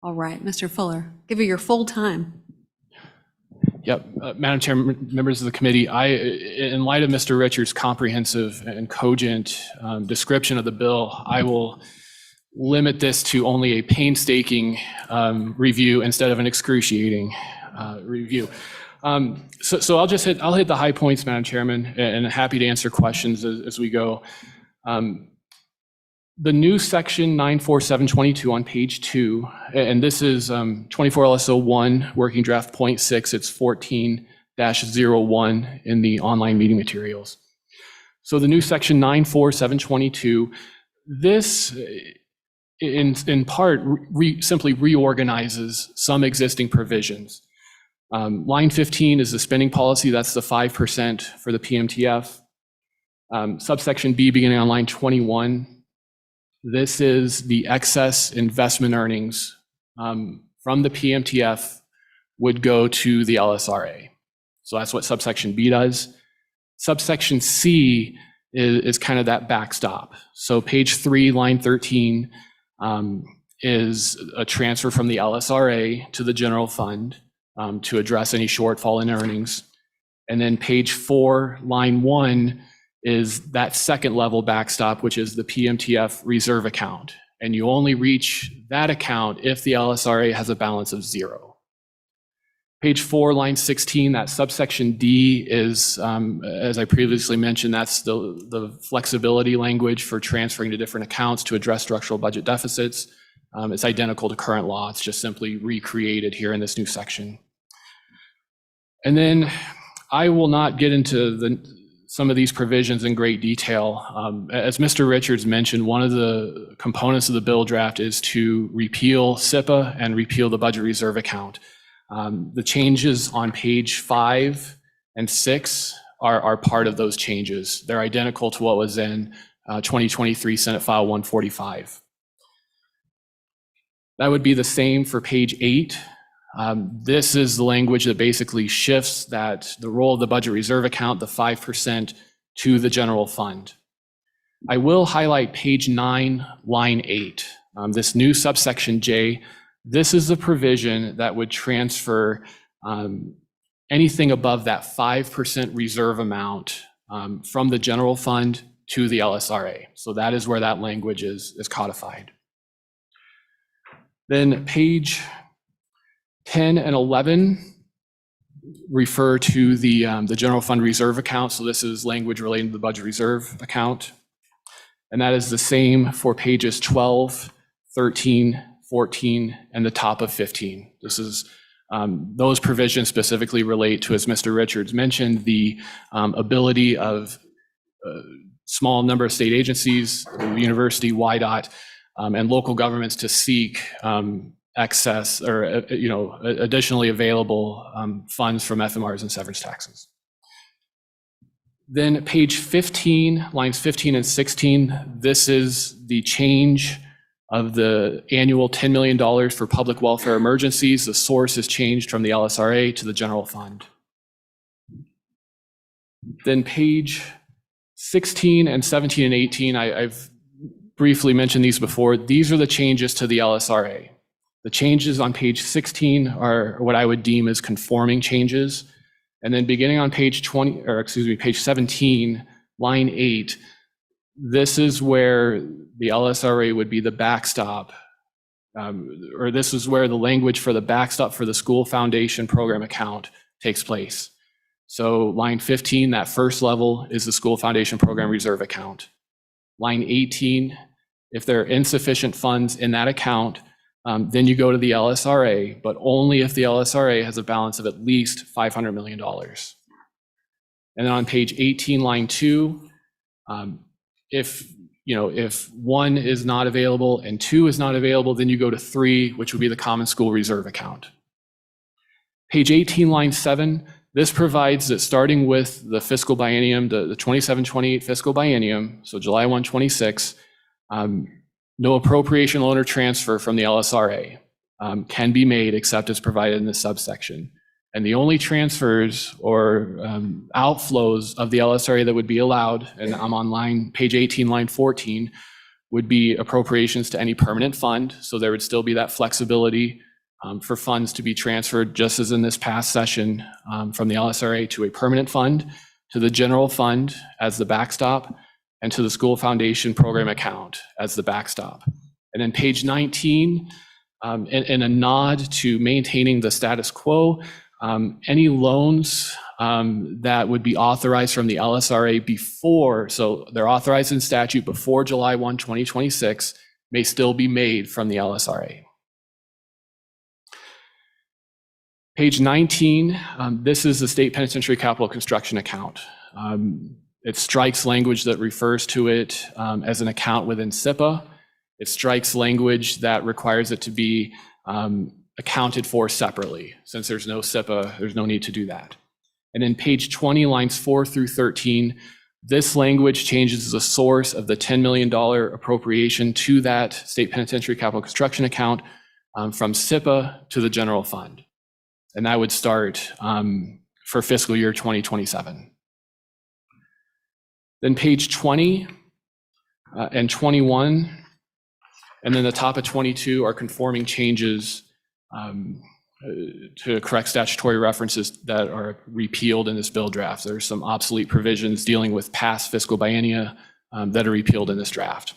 S2: All right, Mr. Fuller, give you your full time.
S6: Yep. Madam Chair, members of the committee, in light of Mr. Richards' comprehensive and cogent description of the bill, I will limit this to only a painstaking review instead of an excruciating review. So I'll hit the high points, Madam Chairman, and happy to answer questions as we go. The new section 94722 on page 2, and this is 24 LSO 1 working draft 0.6, it's 14-01 in the online meeting materials. So the new section 94722, this in part simply reorganizes some existing provisions. Line 15 is the spending policy, that's the 5% for the PMTF. Subsection B, beginning on line 21, this is the excess investment earnings from the PMTF would go to the LSRA. So that's what subsection B does. Subsection C is kind of that backstop. So page 3, line 13 is a transfer from the LSRA to the general fund to address any shortfall in earnings. And then page 4, line 1 is that second level backstop, which is the PMTF reserve account. And you only reach that account if the LSRA has a balance of 0. Page 4, line 16, that subsection D is, as I previously mentioned, that's the flexibility language for transferring to different accounts to address structural budget deficits. It's identical to current law. It's just simply recreated here in this new section. And then I will not get into some of these provisions in great detail. As Mr. Richards mentioned, one of the components of the bill draft is to repeal SIPA and repeal the budget reserve account. The changes on page 5 and 6 are part of those changes. They're identical to what was in 2023 Senate File 145. That would be the same for page 8. This is the language that basically shifts the role of the budget reserve account, the 5%, to the general fund. I will highlight page 9, line 8. This new subsection J, this is the provision that would transfer anything above that 5% reserve amount from the general fund to the LSRA. So that is where that language is codified. Then page 10 and 11 refer to the general fund reserve account. So this is language relating to the budget reserve account. And that is the same for pages 12, 13, 14, and the top of 15. This is those provisions specifically relate to, as Mr. Richards mentioned, the ability of a small number of state agencies, the university, YDOT, and local governments to seek excess or additionally available funds from FMRs and severance taxes. Then page 15, lines 15 and 16, this is the change of the annual $10 million for public welfare emergencies. The source is changed from the LSRA to the general fund. Then page 16 and 17 and 18, I've briefly mentioned these before. These are the changes to the LSRA. The changes on page 16 are what I would deem as conforming changes. And then beginning on page 17, line 8, this is where the LSRA would be the backstop, or this is where the language for the backstop for the school foundation program account takes place. So line 15, that first level is the school foundation program reserve account. Line 18, if there are insufficient funds in that account, then you go to the LSRA, but only if the LSRA has a balance of at least $500 million. And then on page 18, line 2, if 1 is not available and 2 is not available, then you go to 3, which would be the common school reserve account. Page 18, line 7, this provides that starting with the fiscal biennium, the 27-28 fiscal biennium, so July 1, 26, no appropriation, loan, or transfer from the LSRA can be made except as provided in this subsection. And the only transfers or outflows of the LSRA that would be allowed, and I'm on page 18, line 14, would be appropriations to any permanent fund. So there would still be that flexibility for funds to be transferred, just as in this past session, from the LSRA to a permanent fund, to the general fund as the backstop, and to the school foundation program account as the backstop. And then page 19, in a nod to maintaining the status quo, any loans that would be authorized from the LSRA before, so they're authorized in statute before July 1, 2026, may still be made from the LSRA. Page 19, this is the State Penitentiary Capital Construction Account. It strikes language that refers to it as an account within SIPA. It strikes language that requires it to be accounted for separately. Since there's no SIPA, there's no need to do that. And then page 20, lines 4 through 13, This language changes the source of the $10 million appropriation to that state penitentiary capital construction account from SIPA to the general fund. And that would start for fiscal year 2027. Then page 20 and 21, and then the top of 22 are conforming changes to correct statutory references that are repealed in this bill draft. There's some obsolete provisions dealing with past fiscal biennia that are repealed in this draft.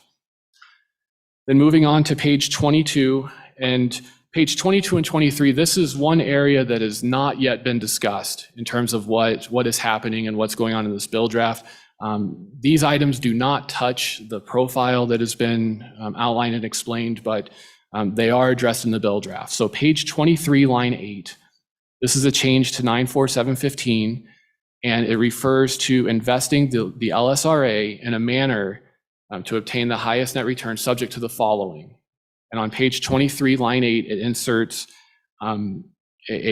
S6: Then moving on to page 22, and page 22 and 23, this is one area that has not yet been discussed in terms of what is happening and what's going on in this bill draft. These items do not touch the profile that has been outlined and explained, but they are addressed in the bill draft. So page 23, line 8, this is a change to 94715, and it refers to investing the LSRA in a manner to obtain the highest net return subject to the following. And on page 23, line 8, it inserts a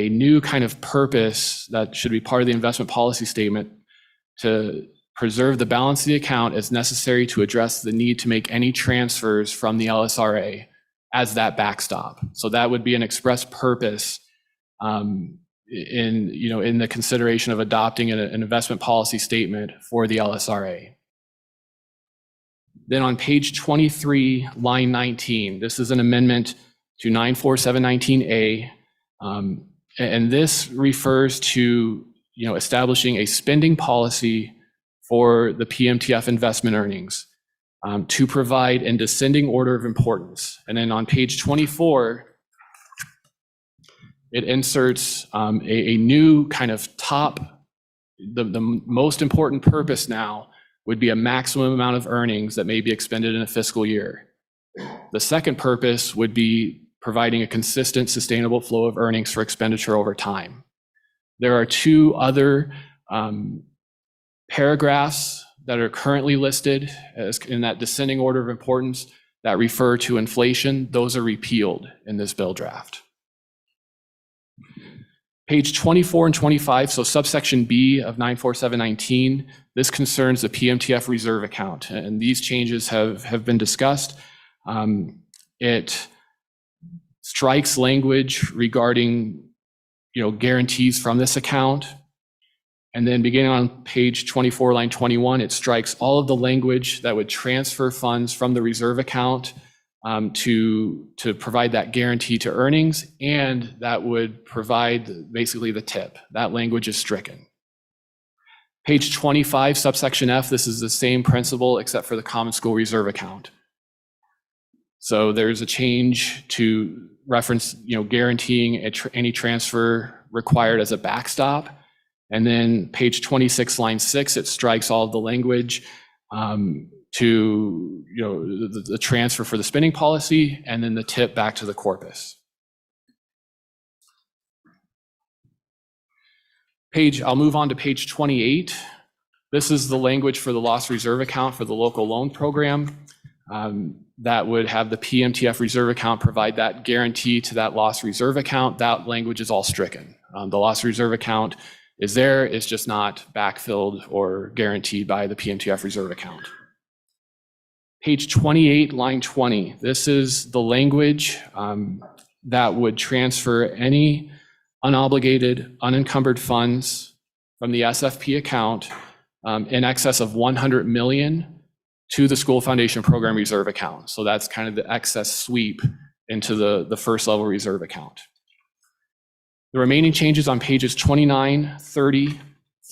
S6: new kind of purpose that should be part of the investment policy statement to preserve the balance of the account as necessary to address the need to make any transfers from the LSRA as that backstop. So that would be an express purpose in the consideration of adopting an investment policy statement for the LSRA. Then on page 23, line 19, this is an amendment to 94719A, and this refers to establishing a spending policy for the PMTF investment earnings to provide in descending order of importance. And then on page 24, it inserts a new kind of top, the most important purpose now would be a maximum amount of earnings that may be expended in a fiscal year. The second purpose would be providing a consistent, sustainable flow of earnings for expenditure over time. There are two other paragraphs that are currently listed as in that descending order of importance that refer to inflation. Those are repealed in this bill draft. Page 24 and 25, so subsection B of 94719, this concerns the PMTF reserve account, and these changes have been discussed. It strikes language regarding guarantees from this account. And then beginning on page 24, line 21, it strikes all of the language that would transfer funds from the reserve account to provide that guarantee to earnings, and that would provide basically the tip. That language is stricken. Page 25, subsection F, this is the same principle except for the common school reserve account. So there's a change to reference, guaranteeing any transfer required as a backstop. And then page 26, line 6, it strikes all of the language to the transfer for the spending policy, and then the tip back to the corpus. I'll move on to page 28. This is the language for the loss reserve account for the local loan program. That would have the PMTF reserve account provide that guarantee to that loss reserve account. That language is all stricken. The loss reserve account is there, it's just not backfilled or guaranteed by the PMTF reserve account. Page 28, line 20, this is the language that would transfer any unobligated, unencumbered funds from the SFP account in excess of 100 million to the school foundation program reserve account. So that's kind of the excess sweep into the first level reserve account. The remaining changes on pages 29, 30,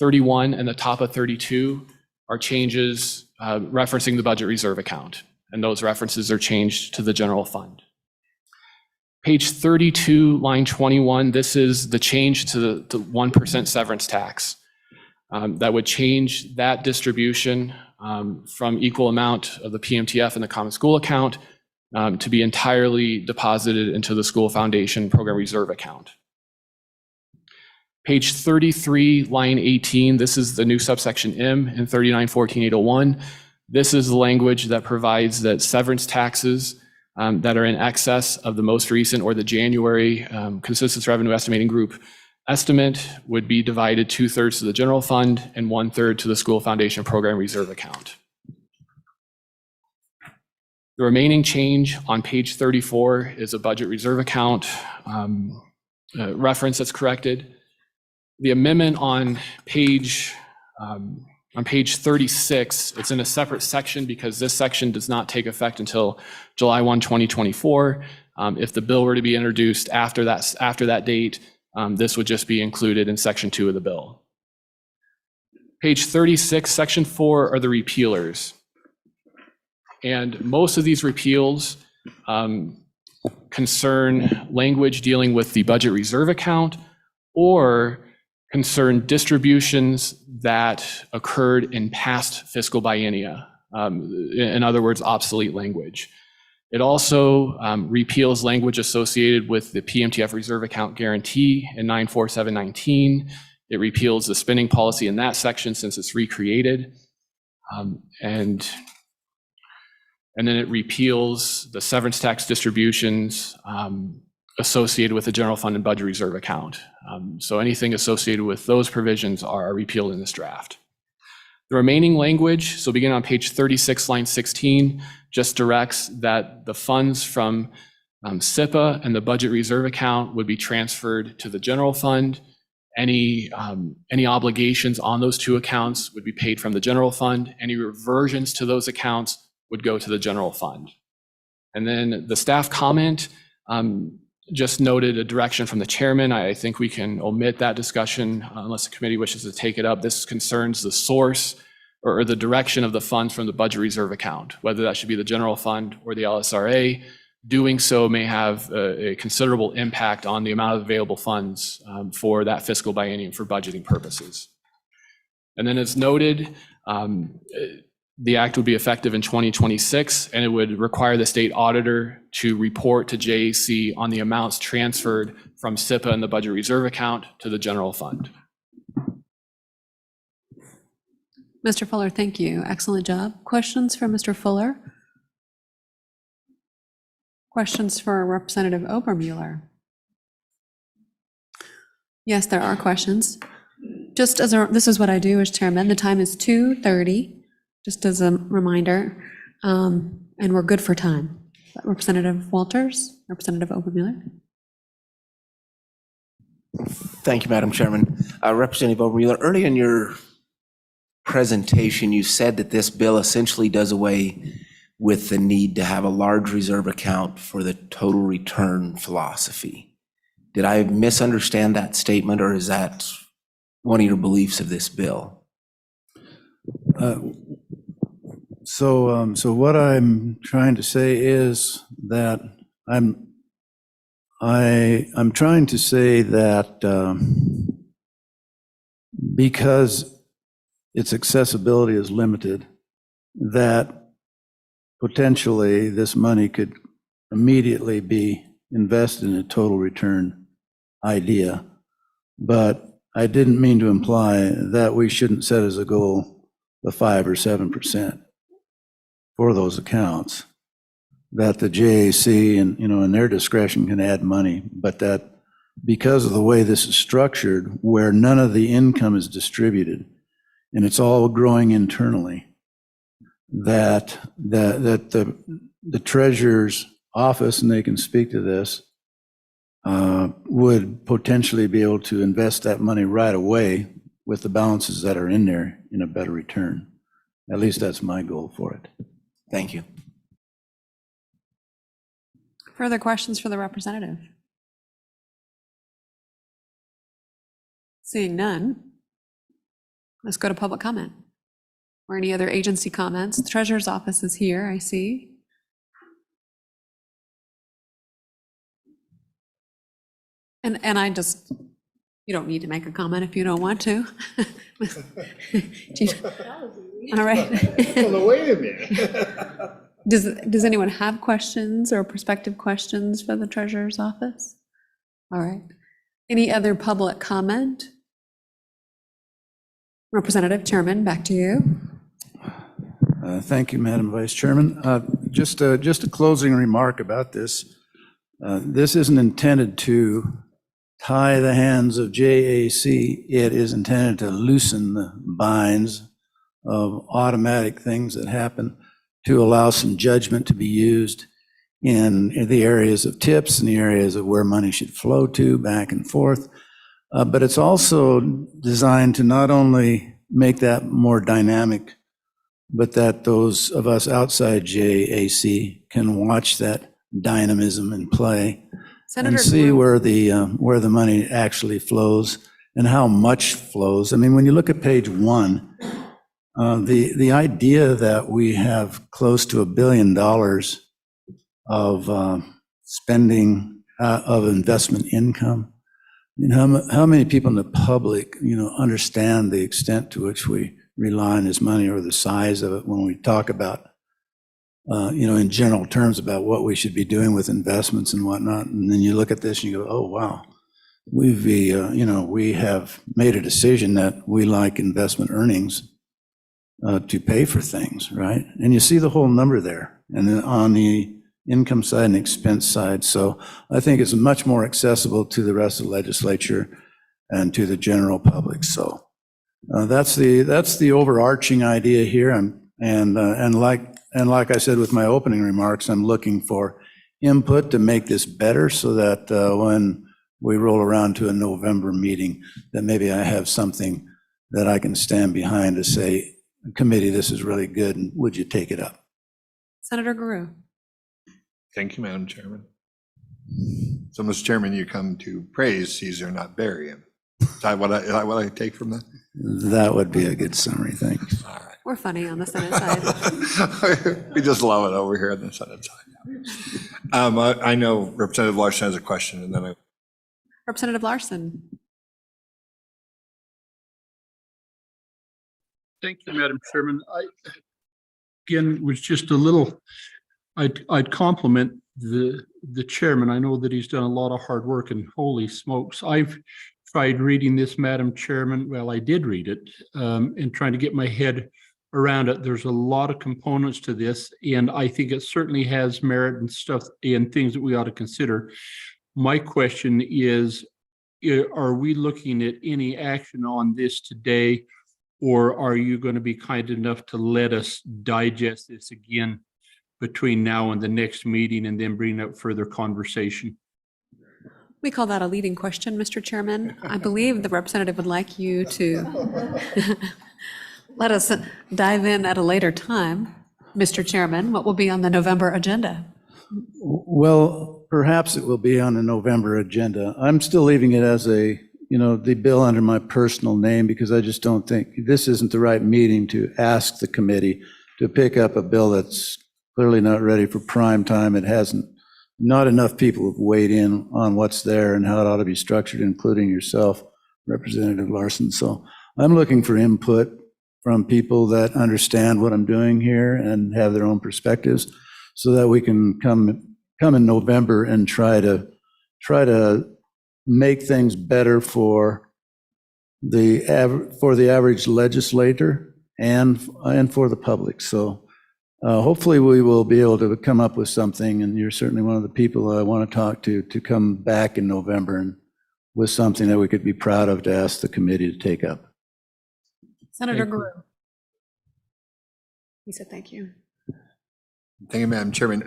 S6: 31, and the top of 32 are changes referencing the budget reserve account, and those references are changed to the general fund. Page 32, line 21, this is the change to the 1% severance tax. That would change that distribution from equal amount of the PMTF and the common school account to be entirely deposited into the school foundation program reserve account. Page 33, line 18, this is the new subsection M in 3914-801. This is the language that provides that severance taxes that are in excess of the most recent or the January consensus revenue estimating group estimate would be divided 2/3 to the general fund and 1/3 to the school foundation program reserve account. The remaining change on page 34 is a budget reserve account reference that's corrected. The amendment on page 36, it's in a separate section because this section does not take effect until July 1, 2024. If the bill were to be introduced after that date, this would just be included in section 2 of the bill. Page 36, section 4 are the repealers. And most of these repeals concern language dealing with the budget reserve account or concern distributions that occurred in past fiscal biennia. In other words, obsolete language. It also repeals language associated with the PMTF reserve account guarantee in 94719. It repeals the spending policy in that section since it's recreated. And then it repeals the severance tax distributions associated with the general fund and budget reserve account. So anything associated with those provisions are repealed in this draft. The remaining language, so beginning on page 36, line 16, just directs that the funds from SIPA and the budget reserve account would be transferred to the general fund. Any obligations on those two accounts would be paid from the general fund. Any reversions to those accounts would go to the general fund. And then the staff comment just noted a direction from the chairman. I think we can omit that discussion unless the committee wishes to take it up. This concerns the source or the direction of the funds from the budget reserve account, whether that should be the general fund or the LSRA. Doing so may have a considerable impact on the amount of available funds for that fiscal biennium for budgeting purposes. And then as noted, the act would be effective in 2026, and it would require the state auditor to report to JAC on the amounts transferred from SIPA and the budget reserve account to the general fund.
S2: Mr. Fuller, thank you. Excellent job. Questions for Mr. Fuller? Questions for Representative Obermueller? Yes, there are questions. Just as this is what I do as chairman. The time is 2:30. Just as a reminder, and we're good for time. Representative Walters, Representative Obermueller.
S7: Thank you, Madam Chairman. Representative Obermueller, early in your presentation, you said that this bill essentially does away with the need to have a large reserve account for the total return philosophy. Did I misunderstand that statement, or is that one of your beliefs of this bill?
S3: So what I'm trying to say is that I'm trying to say that because its accessibility is limited, that potentially this money could immediately be invested in a total return idea. But I didn't mean to imply that we shouldn't set as a goal the 5 or 7% for those accounts, that the JAC and, in their discretion can add money, but that because of the way this is structured, where none of the income is distributed and it's all growing internally, that the treasurer's office, and they can speak to this, would potentially be able to invest that money right away with the balances that are in there in a better return. At least that's my goal for it.
S7: Thank you.
S2: Further questions for the representative? Seeing none, let's go to public comment. Or any other agency comments. The treasurer's office is here, I see. And I just, you don't need to make a comment if you don't want to. All right.
S8: Well, wait a minute.
S2: Does anyone have questions or prospective questions for the treasurer's office? All right. Any other public comment? Representative Chairman, back to you.
S3: Thank you, Madam Vice Chairman. Just a closing remark about this. This isn't intended to tie the hands of JAC. It is intended to loosen the binds of automatic things that happen to allow some judgment to be used in the areas of tips and the areas of where money should flow to back and forth. But it's also designed to not only make that more dynamic, but that those of us outside JAC can watch that dynamism in play
S2: Senator
S3: and see
S2: Grue.
S3: where the money actually flows and how much flows. I mean, when you look at page 1, the idea that we have close to $1 billion of spending of investment income. I mean, how many people in the public, understand the extent to which we rely on this money or the size of it when we talk about, in general terms about what we should be doing with investments and whatnot. And then you look at this and you go, oh, wow, we have made a decision that we like investment earnings to pay for things, right? And you see the whole number there. And then on the income side and expense side. So I think it's much more accessible to the rest of the legislature and to the general public. So that's the overarching idea here. And like I said with my opening remarks, I'm looking for input to make this better so that when we roll around to a November meeting, that maybe I have something that I can stand behind to say, committee, this is really good, and would you take it up?
S2: Senator Grue.
S8: Thank you, Madam Chairman. So, Mr. Chairman, you come to praise Caesar, not bury him. Is that what I take from that?
S3: That would be a good summary, thanks.
S8: All right.
S2: We're funny on the Senate side.
S8: We just love it over here on the Senate side. I know Representative Larson has a question, and then
S2: Representative Larson.
S5: Thank you, Madam Chairman. I, again, was just a little, I'd compliment the chairman. I know that he's done a lot of hard work, and holy smokes, I've tried reading this, Madam Chairman. Well, I did read it and trying to get my head around it. There's a lot of components to this, and I think it certainly has merit and stuff and things that we ought to consider. My question is, are we looking at any action on this today, or are you going to be kind enough to let us digest this again between now and the next meeting and then bring up further conversation?
S2: We call that a leading question, Mr. Chairman. I believe the representative would like you to let us dive in at a later time. Mr. Chairman, what will be on the November agenda?
S3: Well, perhaps it will be on the November agenda. I'm still leaving it as the bill under my personal name because I just don't think this isn't the right meeting to ask the committee to pick up a bill that's clearly not ready for prime time. It hasn't, not enough people have weighed in on what's there and how it ought to be structured, including yourself, Representative Larson. So I'm looking for input from people that understand what I'm doing here and have their own perspectives so that we can come in November and try to make things better for the average legislator and for the public. So hopefully we will be able to come up with something, and you're certainly one of the people I want to talk to come back in November and with something that we could be proud of to ask the committee to take up.
S2: Senator
S5: Thank you.
S2: Grue. He said thank you.
S8: thank you, Madam Chairman.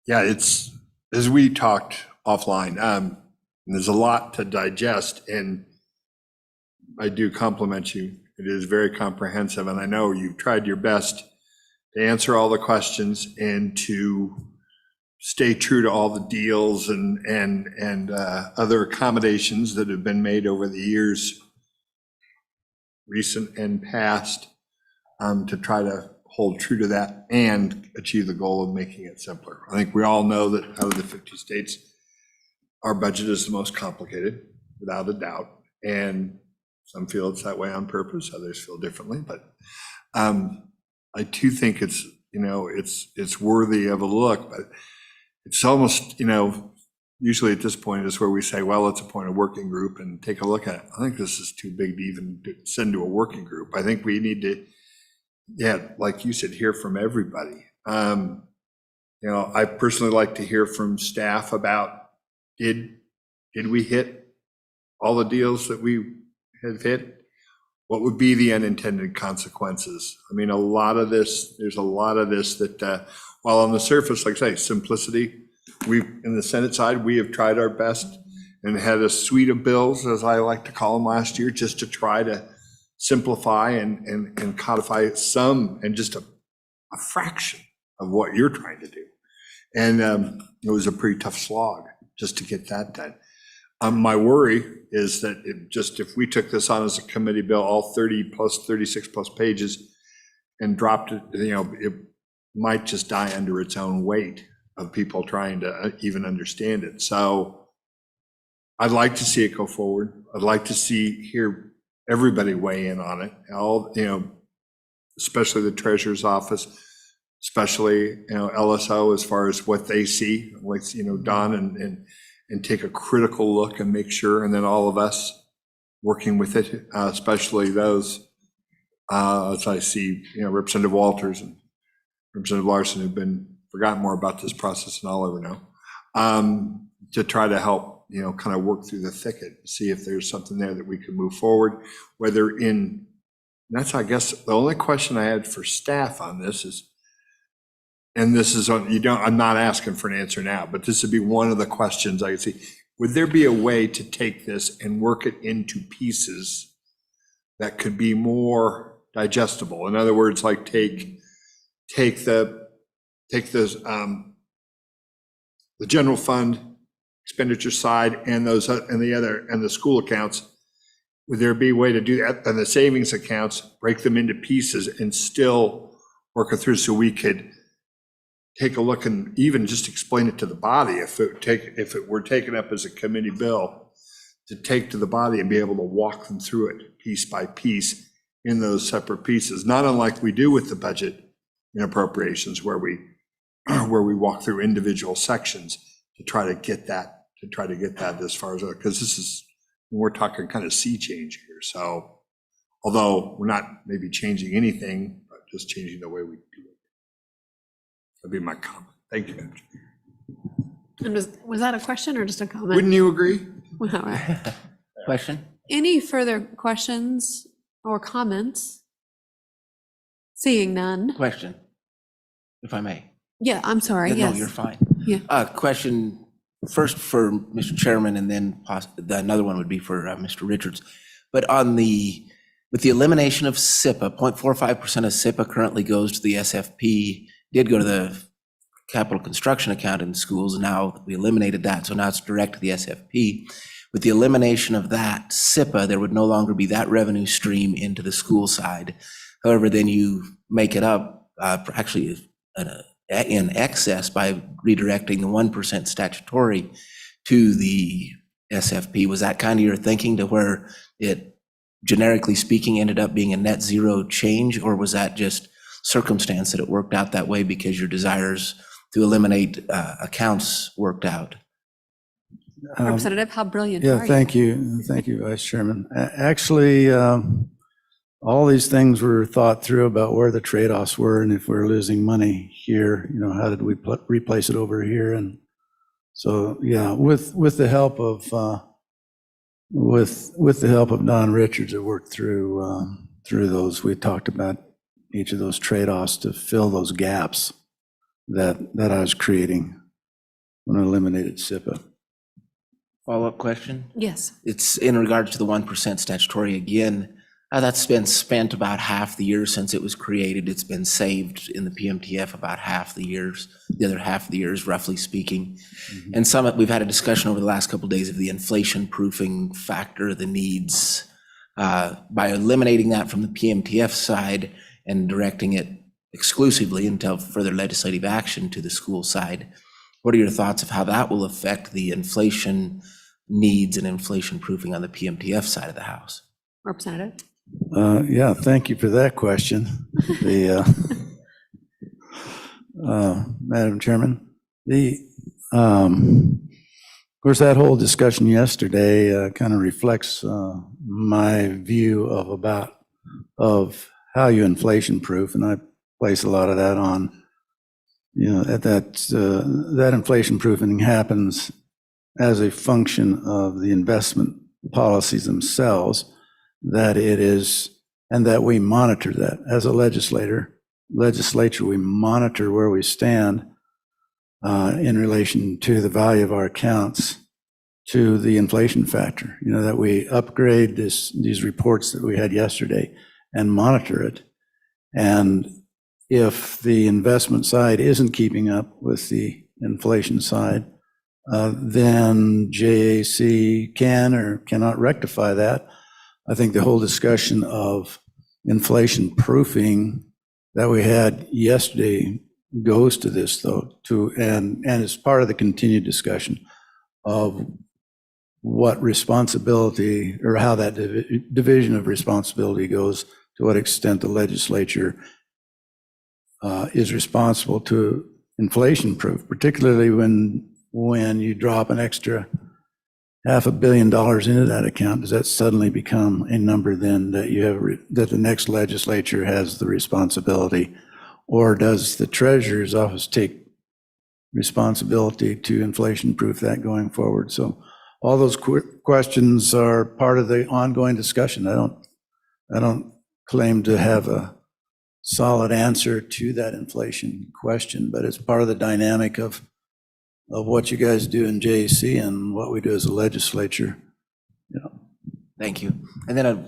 S8: Yeah, it's, as we talked offline, there's a lot to digest, and I do compliment you. It is very comprehensive, and I know you've tried your best to answer all the questions and to stay true to all the deals and other accommodations that have been made over the years, recent and past, to try to hold true to that and achieve the goal of making it simpler. I think we all know that out of the 50 states, our budget is the most complicated, without a doubt. And some feel it's that way on purpose, others feel differently. But I do think it's, it's worthy of a look, but it's almost, usually at this point is where we say, well, let's appoint a working group and take a look at it. I think this is too big to even send to a working group. I think we need to, like you said, hear from everybody. I personally like to hear from staff about, did Did we hit all the deals that we have hit? What would be the unintended consequences? I mean, there's a lot of this that, while on the surface, like I say, simplicity, in the Senate side, we have tried our best and had a suite of bills, as I like to call them last year, just to try to simplify and codify some, and just a fraction of what you're trying to do. And it was a pretty tough slog just to get that done. My worry is that if we took this on as a committee bill, all 30 plus 36 plus pages, and dropped it, it might just die under its own weight of people trying to even understand it. So I'd like to see it go forward. I'd like to hear everybody weigh in on it. Especially the treasurer's office, especially, LSO, as far as what they see, like, Don, and take a critical look and make sure, and then all of us working with it, especially those, as I see, Representative Walters and Representative Larson have forgotten more about this process than I'll ever know, to try to help, kind of work through the thicket, see if there's something there that we can move forward, that's, I guess, the only question I had for staff on this is, and this is on, I'm not asking for an answer now, but this would be one of the questions I could see. Would there be a way to take this and work it into pieces that could be more digestible? In other words, like take the general fund expenditure side and the school accounts. Would there be a way to do that? And the savings accounts, break them into pieces and still work it through, so we could take a look and even just explain it to the body, if it were taken up as a committee bill, to take to the body and be able to walk them through it piece by piece in those separate pieces, not unlike we do with the budget and appropriations, where we walk through individual sections to try to get that as far as, because we're talking kind of sea change here. So although we're not maybe changing anything, but just changing the way we do it. That'd be my comment. Thank you.
S2: And was that a question or just a comment?
S8: Wouldn't you agree?
S2: All right.
S7: Question?
S2: Any further questions or comments? Seeing none.
S7: Question, if I may.
S2: Yeah, I'm sorry,
S7: No,
S2: yes.
S7: you're fine.
S2: Yeah.
S7: Question first for Mr. Chairman, and then another one would be for Mr. Richards. But with the elimination of SIPA, 0.45% of SIPA currently goes to the SFP, did go to the capital construction account in schools. Now we eliminated that, so now it's direct to the SFP. With the elimination of that SIPA, there would no longer be that revenue stream into the school side. However, then you make it up, actually in excess, by redirecting the 1% statutory to the SFP. Was that kind of your thinking, to where it, generically speaking, ended up being a net zero change, or was that just circumstance that it worked out that way because your desires to eliminate accounts worked out?
S2: Representative, how brilliant
S3: Yeah,
S2: are you?
S3: thank you. Thank you, Vice Chairman. Actually, all these things were thought through about where the trade-offs were, and if we're losing money here, how did we replace it over here? And so, yeah, with the help of Don Richards, it worked through those. We talked about each of those trade-offs to fill those gaps that I was creating when I eliminated SIPA.
S7: Follow-up question?
S2: Yes.
S7: It's in regards to the 1% statutory again. That's been spent about half the year since it was created. It's been saved in the PMTF about half the years, the other half of the years, roughly speaking. Mm-hmm. And we've had a discussion over the last couple of days of the inflation proofing factor, the needs. By eliminating that from the PMTF side and directing it exclusively until further legislative action to the school side, what are your thoughts of how that will affect the inflation needs and inflation proofing on the PMTF side of the House?
S2: Representative?
S3: Yeah, thank you for that question. Madam Chairman, of course, that whole discussion yesterday kind of reflects my view of how you inflation proof, and I place a lot of that on, that inflation proofing happens as a function of the investment policies themselves, that it is, and that we monitor that as a legislature, we monitor where we stand in relation to the value of our accounts to the inflation factor, that we upgrade these reports that we had yesterday and monitor it. And if the investment side isn't keeping up with the inflation side, then JAC can or cannot rectify that. I think the whole discussion of inflation proofing that we had yesterday goes to this, though, and is part of the continued discussion of what responsibility, or how that division of responsibility goes, to what extent the legislature is responsible to inflation proof, particularly when you drop an extra $500 million into that account. Does that suddenly become a number then that that the next legislature has the responsibility? Or does the treasurer's office take responsibility to inflation proof that going forward? So all those questions are part of the ongoing discussion. I don't claim to have a solid answer to that inflation question, but it's part of the dynamic of what you guys do in JAC and what we do as a legislature.
S7: Thank you. And then a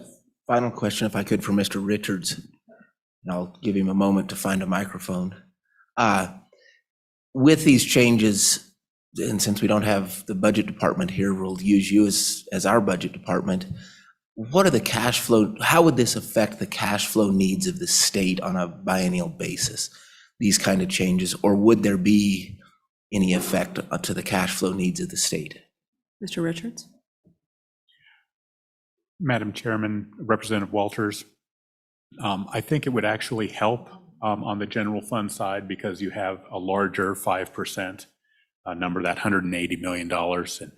S7: final question, if I could, for Mr. Richards. And I'll give him a moment to find a microphone. With these changes, and since we don't have the budget department here, we'll use you as our budget department. What are the cash flow, how would this affect the cash flow needs of the state on a biennial basis, these kind of changes? Or would there be any effect to the cash flow needs of the state?
S2: Mr. Richards?
S1: Madam Chairman, Representative Walters, I think it would actually help on the general fund side, because you have a larger 5% number, that $180 million. And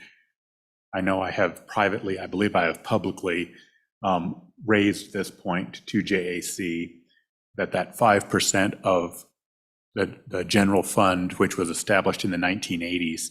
S1: I know I have privately, I believe I have publicly raised this point to JAC, that 5% of the general fund, which was established in the 1980s,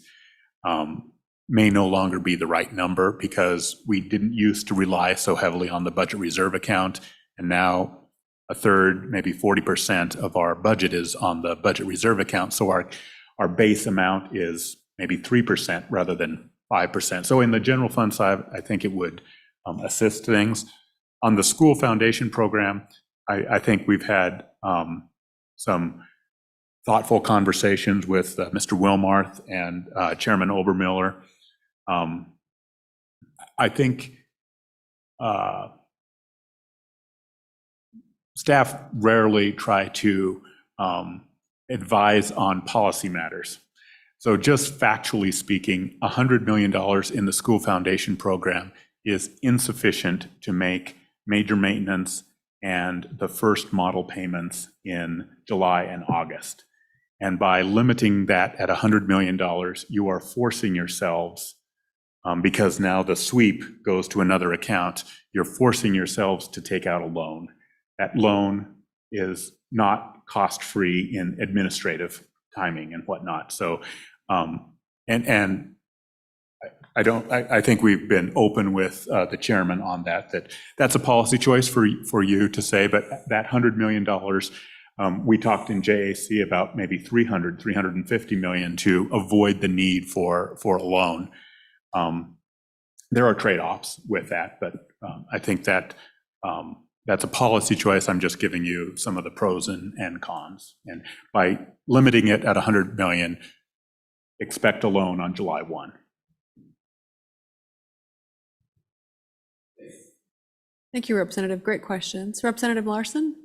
S1: may no longer be the right number, because we didn't used to rely so heavily on the budget reserve account. And now a third, maybe 40% of our budget is on the budget reserve account. So our base amount is maybe 3% rather than 5%. So in the general fund side, I think it would assist things. On the school foundation program, I think we've had some thoughtful conversations with Mr. Wilmarth and Chairman Obermiller. I think staff rarely try to advise on policy matters. So just factually speaking, $100 million in the school foundation program is insufficient to make major maintenance and the first model payments in July and August. And by limiting that at $100 million, you are forcing yourselves, because now the sweep goes to another account, you're forcing yourselves to take out a loan. That loan is not cost-free in administrative timing and whatnot. So, and I think we've been open with the chairman on that's a policy choice for you to say, but that $100 million, we talked in JAC about maybe $350 million to avoid the need for a loan. There are trade-offs with that, but I think that that's a policy choice. I'm just giving you some of the pros and cons. And by limiting it at $100 million, expect a loan on July 1.
S2: Thank you, Representative. Great questions. Representative Larson?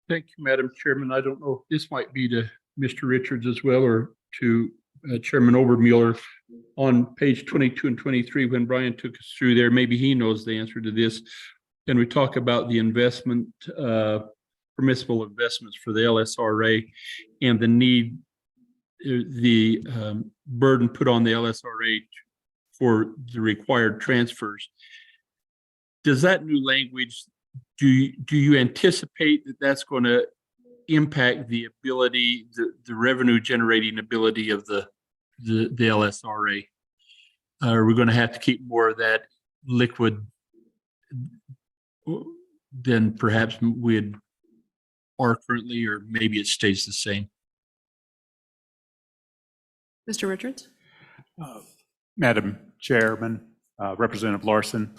S5: Thank you, Madam Chairman. I don't know if this might be to Mr. Richards as well, or to Chairman Obermuller. On page 22 and 23, when Brian took us through there, maybe he knows the answer to this. And we talk about the investment, permissible investments for the LSRA, and the need, the burden put on the LSRA for the required transfers. Does that new language, do you anticipate that that's going to impact the ability, the revenue generating ability of the the LSRA? Are we going to have to keep more of that liquid than perhaps we are currently, or maybe it stays the same?
S2: Mr. Richards?
S1: Madam Chairman, Representative Larson,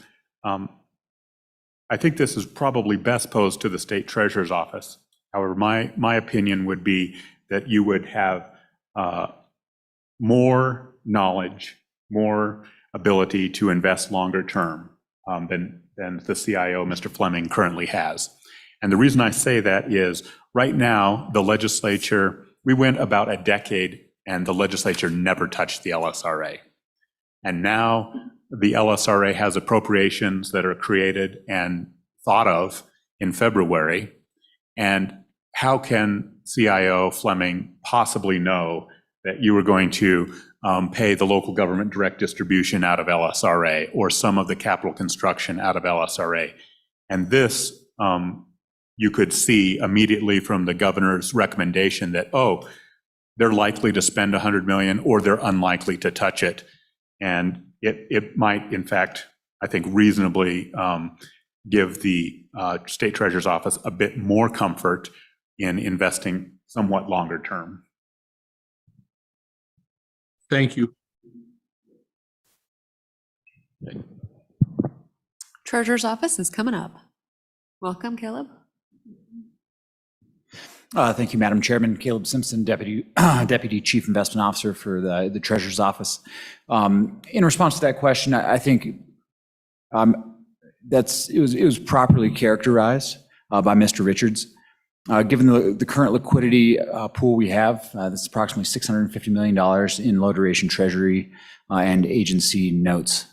S1: I think this is probably best posed to the State Treasurer's Office. However, my opinion would be that you would have more knowledge, more ability to invest longer term than the CIO, Mr. Fleming, currently has. And the reason I say that is right now, the legislature, we went about a decade and the legislature never touched the LSRA. And now the LSRA has appropriations that are created and thought of in February. And how can CIO Fleming possibly know that you were going to pay the local government direct distribution out of LSRA or some of the capital construction out of LSRA? And this, you could see immediately from the governor's recommendation that, oh, they're likely to spend 100 million or they're unlikely to touch it. And it might, in fact, I think reasonably give the State Treasurer's Office a bit more comfort in investing somewhat longer term.
S5: Thank you.
S2: Treasurer's Office is coming up. Welcome, Caleb.
S9: Thank you, Madam Chairman. Caleb Simpson, Deputy Chief Investment Officer for the Treasurer's Office. In response to that question, I think it was properly characterized by Mr. Richards. Given the current liquidity pool we have, this is approximately $650 million in low duration Treasury and agency notes.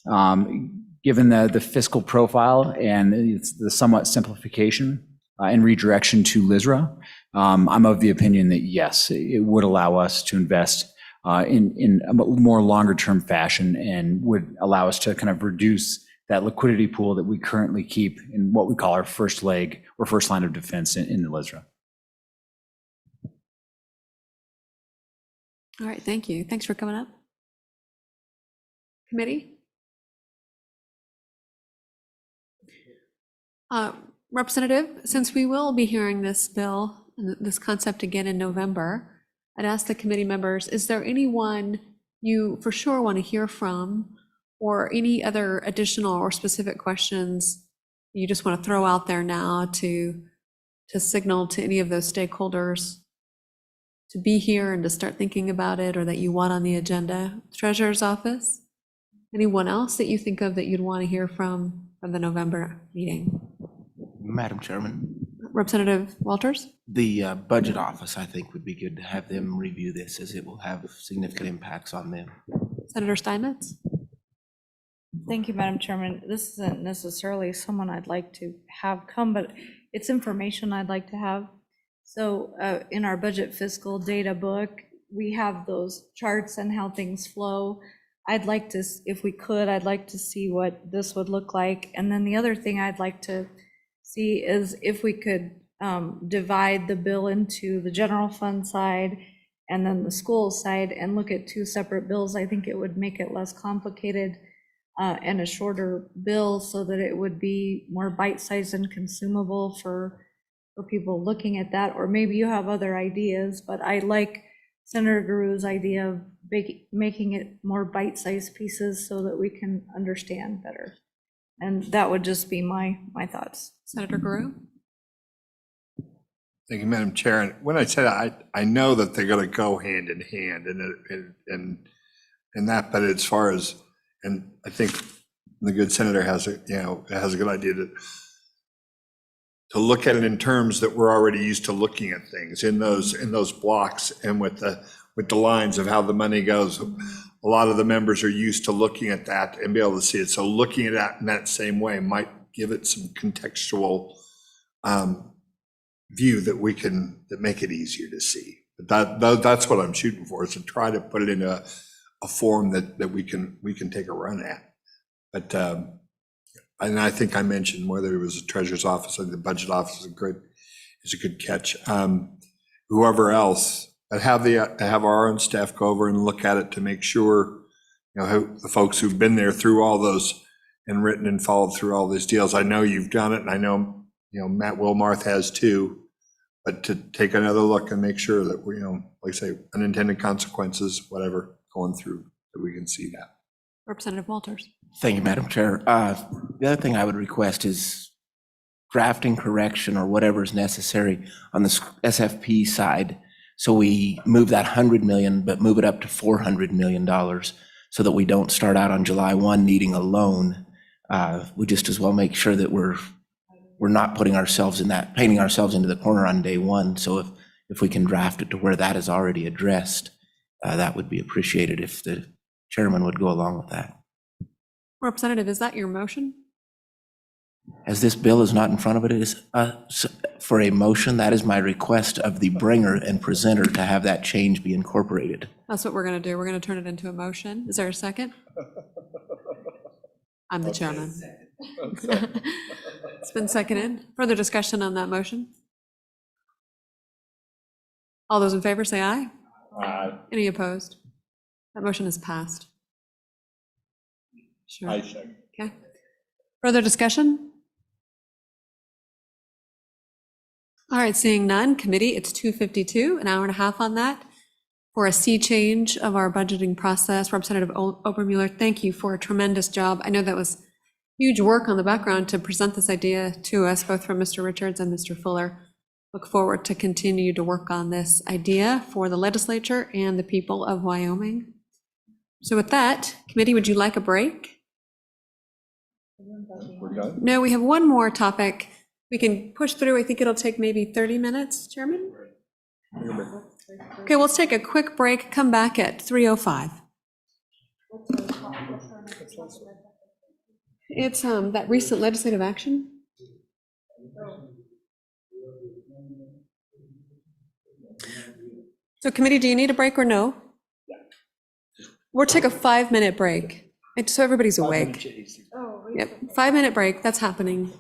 S9: Given the fiscal profile and the somewhat simplification and redirection to LISRA, I'm of the opinion that yes, it would allow us to invest in a more longer term fashion and would allow us to kind of reduce that liquidity pool that we currently keep in what we call our first leg or first line of defense in the LISRA.
S2: All right, thank you. Thanks for coming up. Committee? Representative, since we will be hearing this bill, this concept again in November, I'd ask the committee members, is there anyone you for sure want to hear from or any other additional or specific questions you just want to throw out there now to signal to any of those stakeholders to be here and to start thinking about it or that you want on the agenda? Treasurer's Office? Anyone else that you think of that you'd want to hear from the November meeting?
S7: Madam Chairman,
S2: Representative Walters?
S7: the Budget Office, I think, would be good to have them review this as it will have significant impacts on them.
S2: Senator Steinmetz?
S4: Thank you, Madam Chairman. This isn't necessarily someone I'd like to have come, but it's information I'd like to have. So in our budget fiscal data book, we have those charts and how things flow. I'd like to, if we could, I'd like to see what this would look like. And then the other thing I'd like to see is if we could divide the bill into the general fund side and then the school side and look at two separate bills. I think it would make it less complicated and a shorter bill so that it would be more bite-sized and consumable for people looking at that. Or maybe you have other ideas, but I like Senator Guru's idea of making it more bite-sized pieces so that we can understand better. And that would just be my thoughts.
S2: Senator Guru?
S8: Thank you, Madam Chair. And when I said I know that they're going to go hand in hand and that, but as far as, and I think the good senator has a good idea to look at it in terms that we're already used to looking at things in those blocks and with the lines of how the money goes. A lot of the members are used to looking at that and be able to see it. So looking at that in that same way might give it some contextual view that make it easier to see. But that's what I'm shooting for, is to try to put it in a form that we can take a run at. But and I think I mentioned whether it was the Treasurer's Office or the Budget Office is a good catch. Whoever else but have our own staff go over and look at it to make sure, the folks who've been there through all those and written and followed through all these deals. I know you've done it, and I know, Matt Wilmarth has too, but to take another look and make sure that we, like I say, unintended consequences, whatever, going through, that we can see that.
S2: Representative Walters.
S7: Thank you, Madam Chair. The other thing I would request is drafting correction or whatever is necessary on the SFP side. So we move that 100 million, but move it up to $400 million so that we don't start out on July 1 needing a loan. We just as well make sure that we're not putting ourselves in that, painting ourselves into the corner on day one. So if we can draft it to where that is already addressed, that would be appreciated if the chairman would go along with that.
S2: Representative, is that your motion?
S7: As this bill is not in front of it, it is for a motion. That is my request of the bringer and presenter to have that change be incorporated.
S2: That's what we're going to do. We're going to turn it into a motion. Is there a second? I'm the chairman. It's been seconded. Further discussion on that motion? All those in favor say aye.
S1: Aye.
S2: Any opposed? That motion is passed. Sure. Okay. Further discussion? All right, seeing none, committee, it's 2:52, an hour and a half on that. For a sea change of our budgeting process, Representative Obermuller, thank you for a tremendous job. I know that was huge work on the background to present this idea to us, both from Mr. Richards and Mr. Fuller. Look forward to continue to work on this idea for the legislature and the people of Wyoming. So with that, committee, would you like a break?
S1: We're done?
S2: No, we have one more topic. We can push through. I think it'll take maybe 30 minutes, Chairman? Okay, let's take a quick break, come back at 3:05. It's that recent legislative action. So committee, do you need a break or no? We'll take a 5-minute break, so everybody's awake. Yep, 5-minute break, that's happening.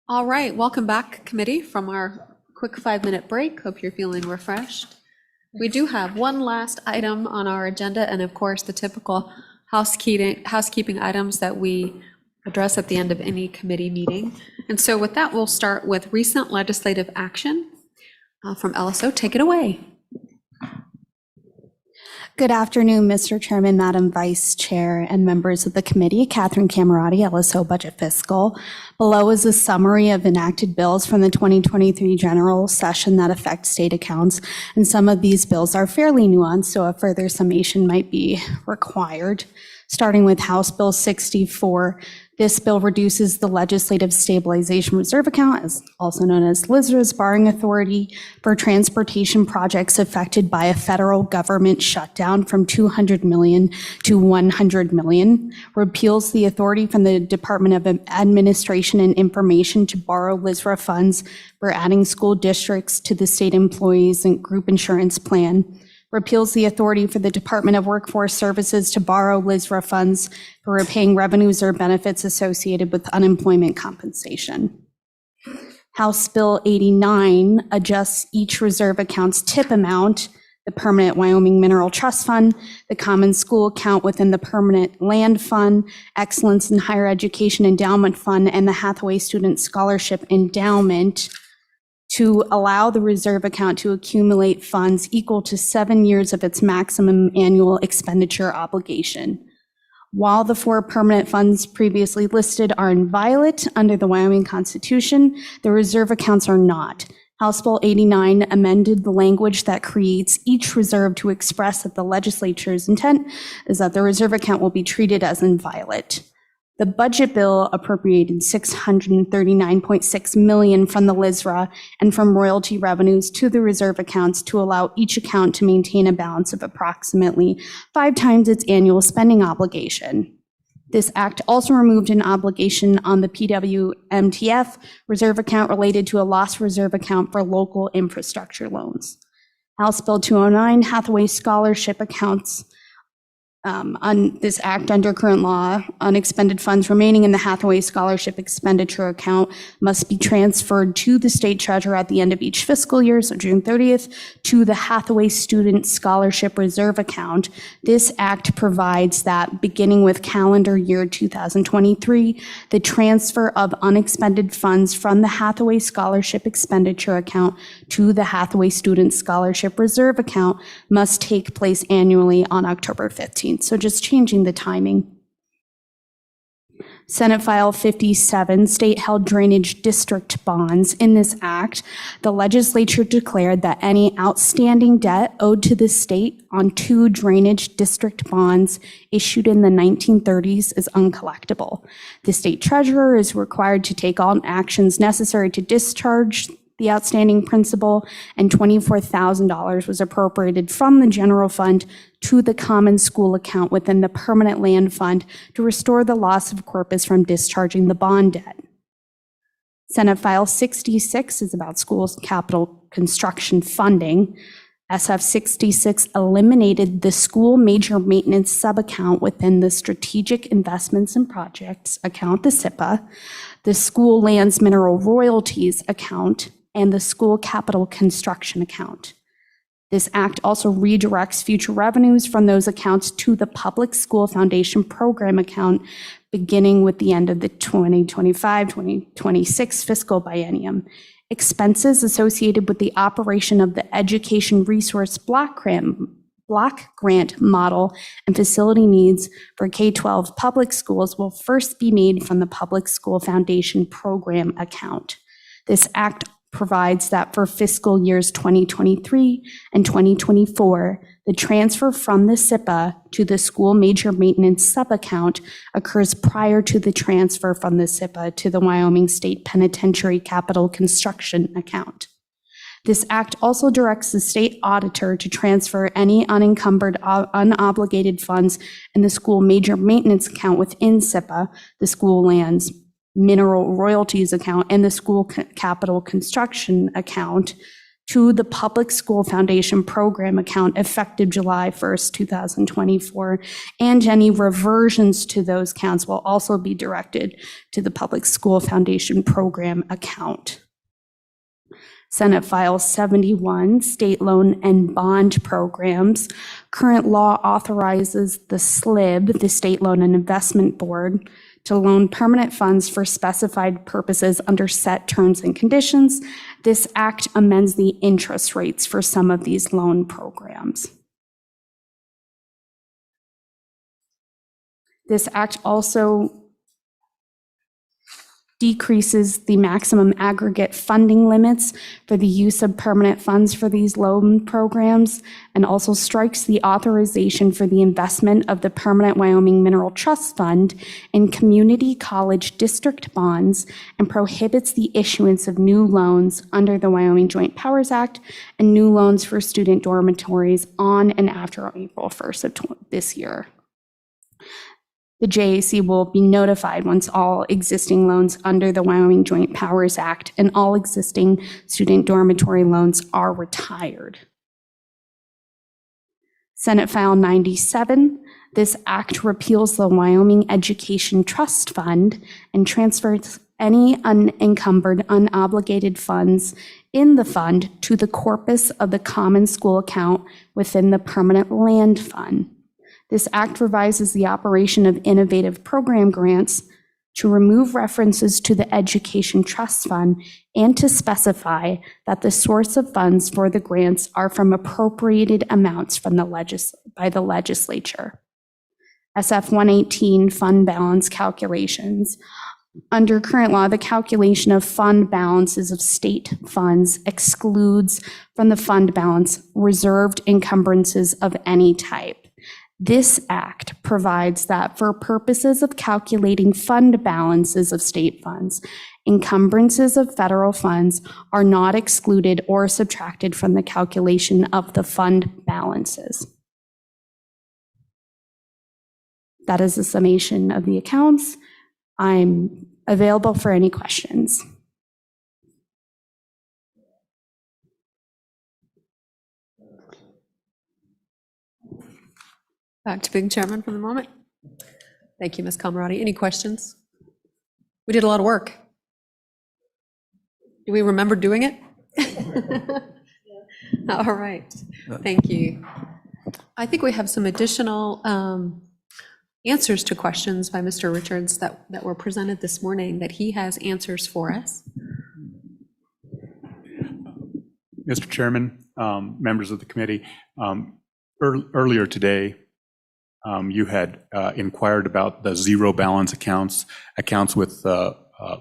S2: All right, welcome back, committee, from our quick 5-minute break. Hope you're feeling refreshed. We do have one last item on our agenda, and of course, the typical housekeeping items that we address at the end of any committee meeting. And so with that, we'll start with recent legislative action from LSO. Take it away.
S10: Good afternoon, Mr. Chairman, Madam Vice Chair, and members of the committee. Catherine Camerati, LSO Budget Fiscal. Below is a summary of enacted bills from the 2023 general session that affect state accounts, and some of these bills are fairly nuanced, so a further summation might be required. Starting with House Bill 64, this bill reduces the Legislative Stabilization Reserve Account, also known as LSRA's borrowing authority, for transportation projects affected by a federal government shutdown from $200 million to $100 million, repeals the authority from the Department of Administration and Information to borrow LSRA funds for adding school districts to the state employees and group insurance plan, repeals the authority for the Department of Workforce Services to borrow LSRA funds for repaying revenues or benefits associated with unemployment compensation. House Bill 89 adjusts each reserve account's tip amount, the Permanent Wyoming Mineral Trust Fund, the Common School Account within the Permanent Land Fund, Excellence in Higher Education Endowment Fund, and the Hathaway Student Scholarship Endowment, to allow the reserve account to accumulate funds equal to 7 years of its maximum annual expenditure obligation. While the 4 permanent funds previously listed are inviolate under the Wyoming Constitution, the reserve accounts are not. House Bill 89 amended the language that creates each reserve to express that the legislature's intent is that the reserve account will be treated as inviolate. The budget bill appropriated $639.6 million from the LSRA and from royalty revenues to the reserve accounts to allow each account to maintain a balance of approximately 5 times its annual spending obligation. This act also removed an obligation on the PWMTF reserve account related to a loss reserve account for local infrastructure loans. House Bill 209, Hathaway Scholarship Accounts. On this act under current law, unexpended funds remaining in the Hathaway Scholarship Expenditure Account must be transferred to the state treasurer at the end of each fiscal year, so June 30th, to the Hathaway Student Scholarship Reserve Account. This act provides that beginning with calendar year 2023, the transfer of unexpended funds from the Hathaway Scholarship Expenditure Account to the Hathaway Student Scholarship Reserve Account must take place annually on October 15th. So just changing the timing. Senate File 57, state-held drainage district bonds. In this act, the legislature declared that any outstanding debt owed to the state on 2 drainage district bonds issued in the 1930s is uncollectible. The state treasurer is required to take all actions necessary to discharge the outstanding principal, and $24,000 was appropriated from the general fund to the common school account within the permanent land fund to restore the loss of corpus from discharging the bond debt. Senate File 66 is about schools capital construction funding. SF 66 eliminated the school major maintenance sub-account within the Strategic Investments and Projects account, the SIPA, the school lands mineral royalties account, and the school capital construction account. This act also redirects future revenues from those accounts to the Public School Foundation Program account beginning with the end of the 2025-2026 fiscal biennium. Expenses associated with the operation of the Education Resource Block Grant model and facility needs for K-12 public schools will first be made from the Public School Foundation Program account. This act provides that for fiscal years 2023 and 2024, the transfer from the SIPA to the school major maintenance sub-account occurs prior to the transfer from the SIPA to the Wyoming State Penitentiary Capital Construction account. This act also directs the state auditor to transfer any unencumbered, unobligated funds in the school major maintenance account within SIPA, the school lands mineral royalties account, and the school capital construction account to the Public School Foundation Program account effective July 1st, 2024, and any reversions to those accounts will also be directed to the Public School Foundation Program account. Senate File 71, State Loan and Bond Programs. Current law authorizes the SLIB, the State Loan and Investment Board, to loan permanent funds for specified purposes under set terms and conditions. This act amends the interest rates for some of these loan programs. This act also decreases the maximum aggregate funding limits for the use of permanent funds for these loan programs, and also strikes the authorization for the investment of the Permanent Wyoming Mineral Trust Fund in community college district bonds, and prohibits the issuance of new loans under the Wyoming Joint Powers Act and new loans for student dormitories on and after April 1st of this year. The JAC will be notified once all existing loans under the Wyoming Joint Powers Act and all existing student dormitory loans are retired. Senate File 97, this act repeals the Wyoming Education Trust Fund and transfers any unencumbered, unobligated funds in the fund to the corpus of the Common School account within the Permanent Land Fund. This act revises the operation of innovative program grants to remove references to the Education Trust Fund and to specify that the source of funds for the grants are from appropriated amounts from by the legislature. SF 118 fund balance calculations. Under current law, the calculation of fund balances of state funds excludes from the fund balance reserved encumbrances of any type. This act provides that for purposes of calculating fund balances of state funds, encumbrances of federal funds are not excluded or subtracted from the calculation of the fund balances. That is the summation of the accounts. I'm available for any questions.
S2: Back to being chairman for the moment. Thank you, Ms. Camerati. Any questions? We did a lot of work. Do we remember doing it? All right, thank you. I think we have some additional answers to questions by Mr. Richards that were presented this morning, that he has answers for us.
S1: Mr. Chairman, members of the committee, earlier today, you had inquired about the zero balance accounts with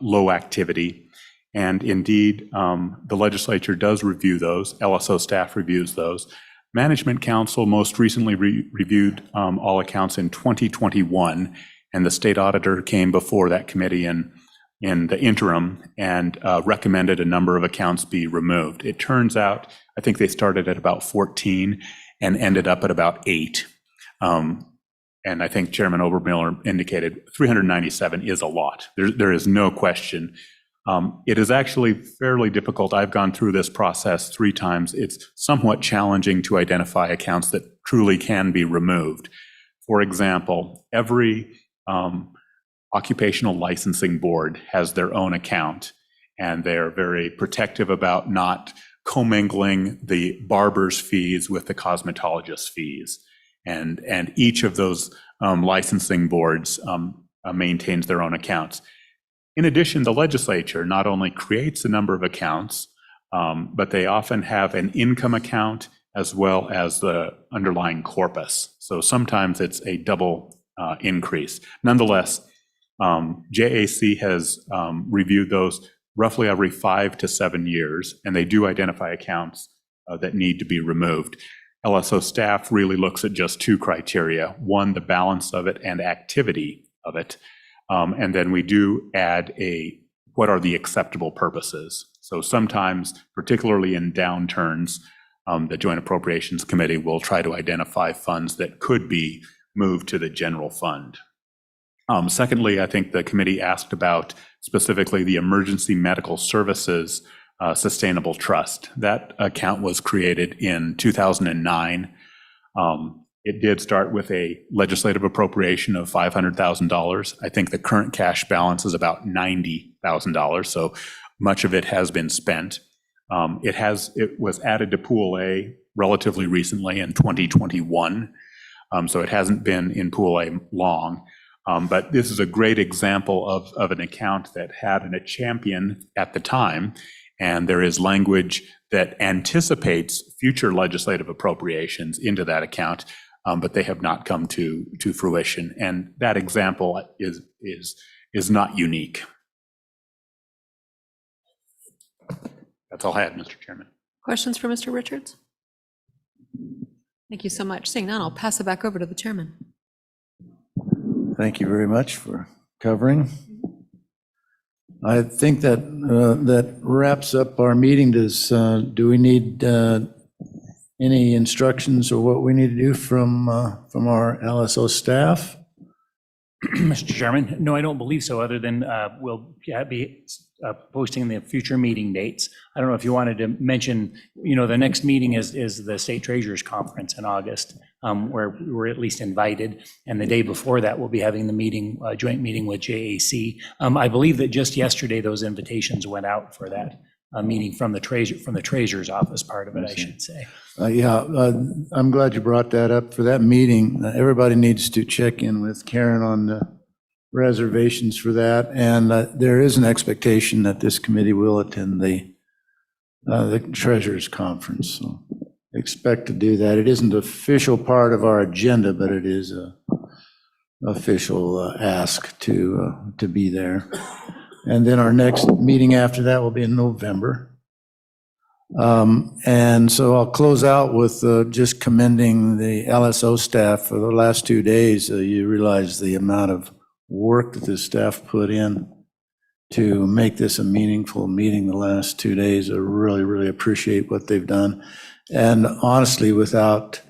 S1: low activity. And indeed, the legislature does review those. LSO staff reviews those. Management Council most recently reviewed all accounts in 2021, and the state auditor came before that committee in the interim and recommended a number of accounts be removed. It turns out, I think they started at about 14 and ended up at about 8. And I think Chairman Obermiller indicated 397 is a lot. There is no question. It is actually fairly difficult. I've gone through this process 3 times. It's somewhat challenging to identify accounts that truly can be removed. For example, every occupational licensing board has their own account, and they're very protective about not commingling the barber's fees with the cosmetologist's fees. And each of those licensing boards maintains their own accounts. In addition, the legislature not only creates a number of accounts, but they often have an income account as well as the underlying corpus. So sometimes it's a double increase. Nonetheless, JAC has reviewed those roughly every 5 to 7 years, and they do identify accounts that need to be removed. LSO staff really looks at just 2 criteria. One, the balance of it and activity of it. And then we do add what are the acceptable purposes. So sometimes, particularly in downturns, the Joint Appropriations Committee will try to identify funds that could be moved to the general fund. Secondly, I think the committee asked about specifically the emergency medical services Sustainable Trust. That account was created in 2009. It did start with a legislative appropriation of $500,000. I think the current cash balance is about $90,000, so much of it has been spent. It was added to Pool A relatively recently in 2021, so it hasn't been in Pool A long. But this is a great example of an account that had a champion at the time, and there is language that anticipates future legislative appropriations into that account, but they have not come to fruition. And that example is not unique. That's all I had, Mr. Chairman.
S2: Questions for Mr. Richards? Thank you so much. Seeing none, I'll pass it back over to the chairman.
S3: Thank you very much for covering. I think that that wraps up our meeting. Do we need any instructions or what we need to do from our LSO staff?
S11: Mr. Chairman, no, I don't believe so, other than we'll be posting the future meeting dates. I don't know if you wanted to mention, the next meeting is the State Treasurers Conference in August, where we're at least invited. And the day before that, we'll be having the meeting, joint meeting with JAC. I believe that just yesterday, those invitations went out for that meeting from the Treasurer's office, part of it, I should say.
S3: I'm glad you brought that up. For that meeting, everybody needs to check in with Karen on the reservations for that. And there is an expectation that this committee will attend the Treasurers Conference. So expect to do that. It isn't an official part of our agenda, but it is an official ask to be there. And then our next meeting after that will be in November. And so I'll close out with just commending the LSO staff for the last 2 days. You realize the amount of work that the staff put in to make this a meaningful meeting the last 2 days. I really, really appreciate what they've done. And honestly, without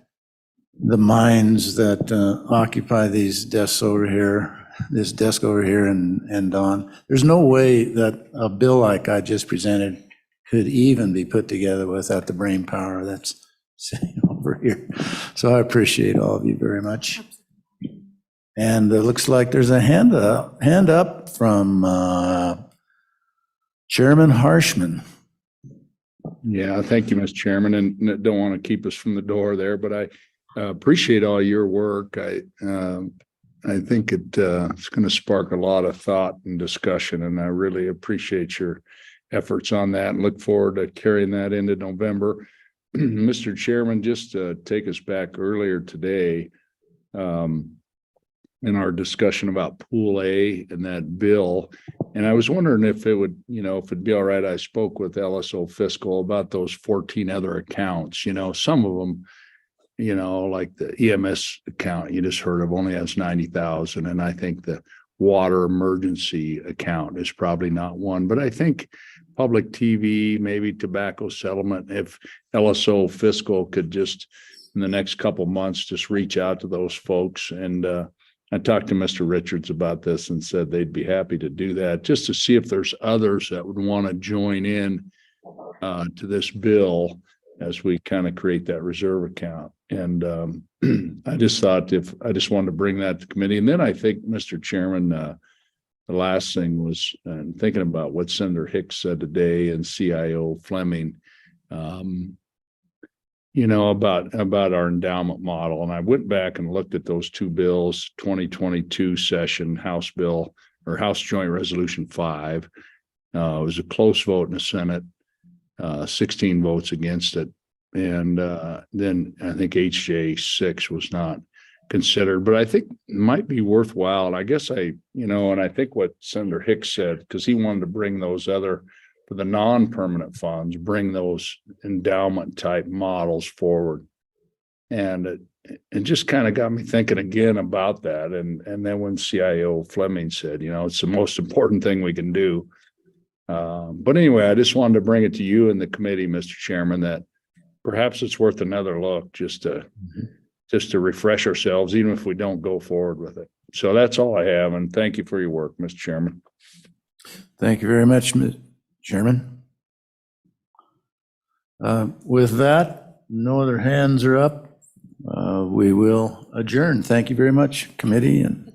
S3: the minds that occupy these desks over here, this desk over here and Don, there's no way that a bill like I just presented could even be put together without the brain power that's sitting over here. So I appreciate all of you very much. And it looks like there's a hand up from Chairman Harshman.
S5: Yeah, thank you, Mr. Chairman, and don't want to keep us from the door there, but I appreciate all your work. I think it's going to spark a lot of thought and discussion, and I really appreciate your efforts on that and look forward to carrying that into November. Mr. Chairman, just to take us back earlier today, in our discussion about Pool A and that bill, and I was wondering if it would, if it'd be all right, I spoke with LSO Fiscal about those 14 other accounts, some of them, like the EMS account you just heard of only has 90,000. And I think the water emergency account is probably not one, but I think public TV, maybe tobacco settlement, if LSO Fiscal could just in the next couple months, just reach out to those folks. And I talked to Mr. Richards about this and said they'd be happy to do that just to see if there's others that would want to join in to this bill as we kind of create that reserve account. And I just thought I just wanted to bring that to committee. And then I think, Mr. Chairman, the last thing was thinking about what Senator Hicks said today and CIO Fleming, about our endowment model. And I went back and looked at those two bills, 2022 session, House Bill or House Joint Resolution 5. It was a close vote in the Senate, 16 votes against it. And then I think HJ 6 was not considered, but I think it might be worthwhile. And I guess and I think what Senator Hicks said, because he wanted to bring those other, for the non-permanent funds, bring those endowment type models forward. And it just kind of got me thinking again about that. And then when CIO Fleming said, it's the most important thing we can do. But anyway, I just wanted to bring it to you and the committee, Mr. Chairman, that perhaps it's worth another look just to refresh ourselves, even if we don't go forward with it. So that's all I have. And thank you for your work, Mr. Chairman.
S3: Thank you very much, Mr. Chairman. With that, no other hands are up. We will adjourn. Thank you very much, committee, and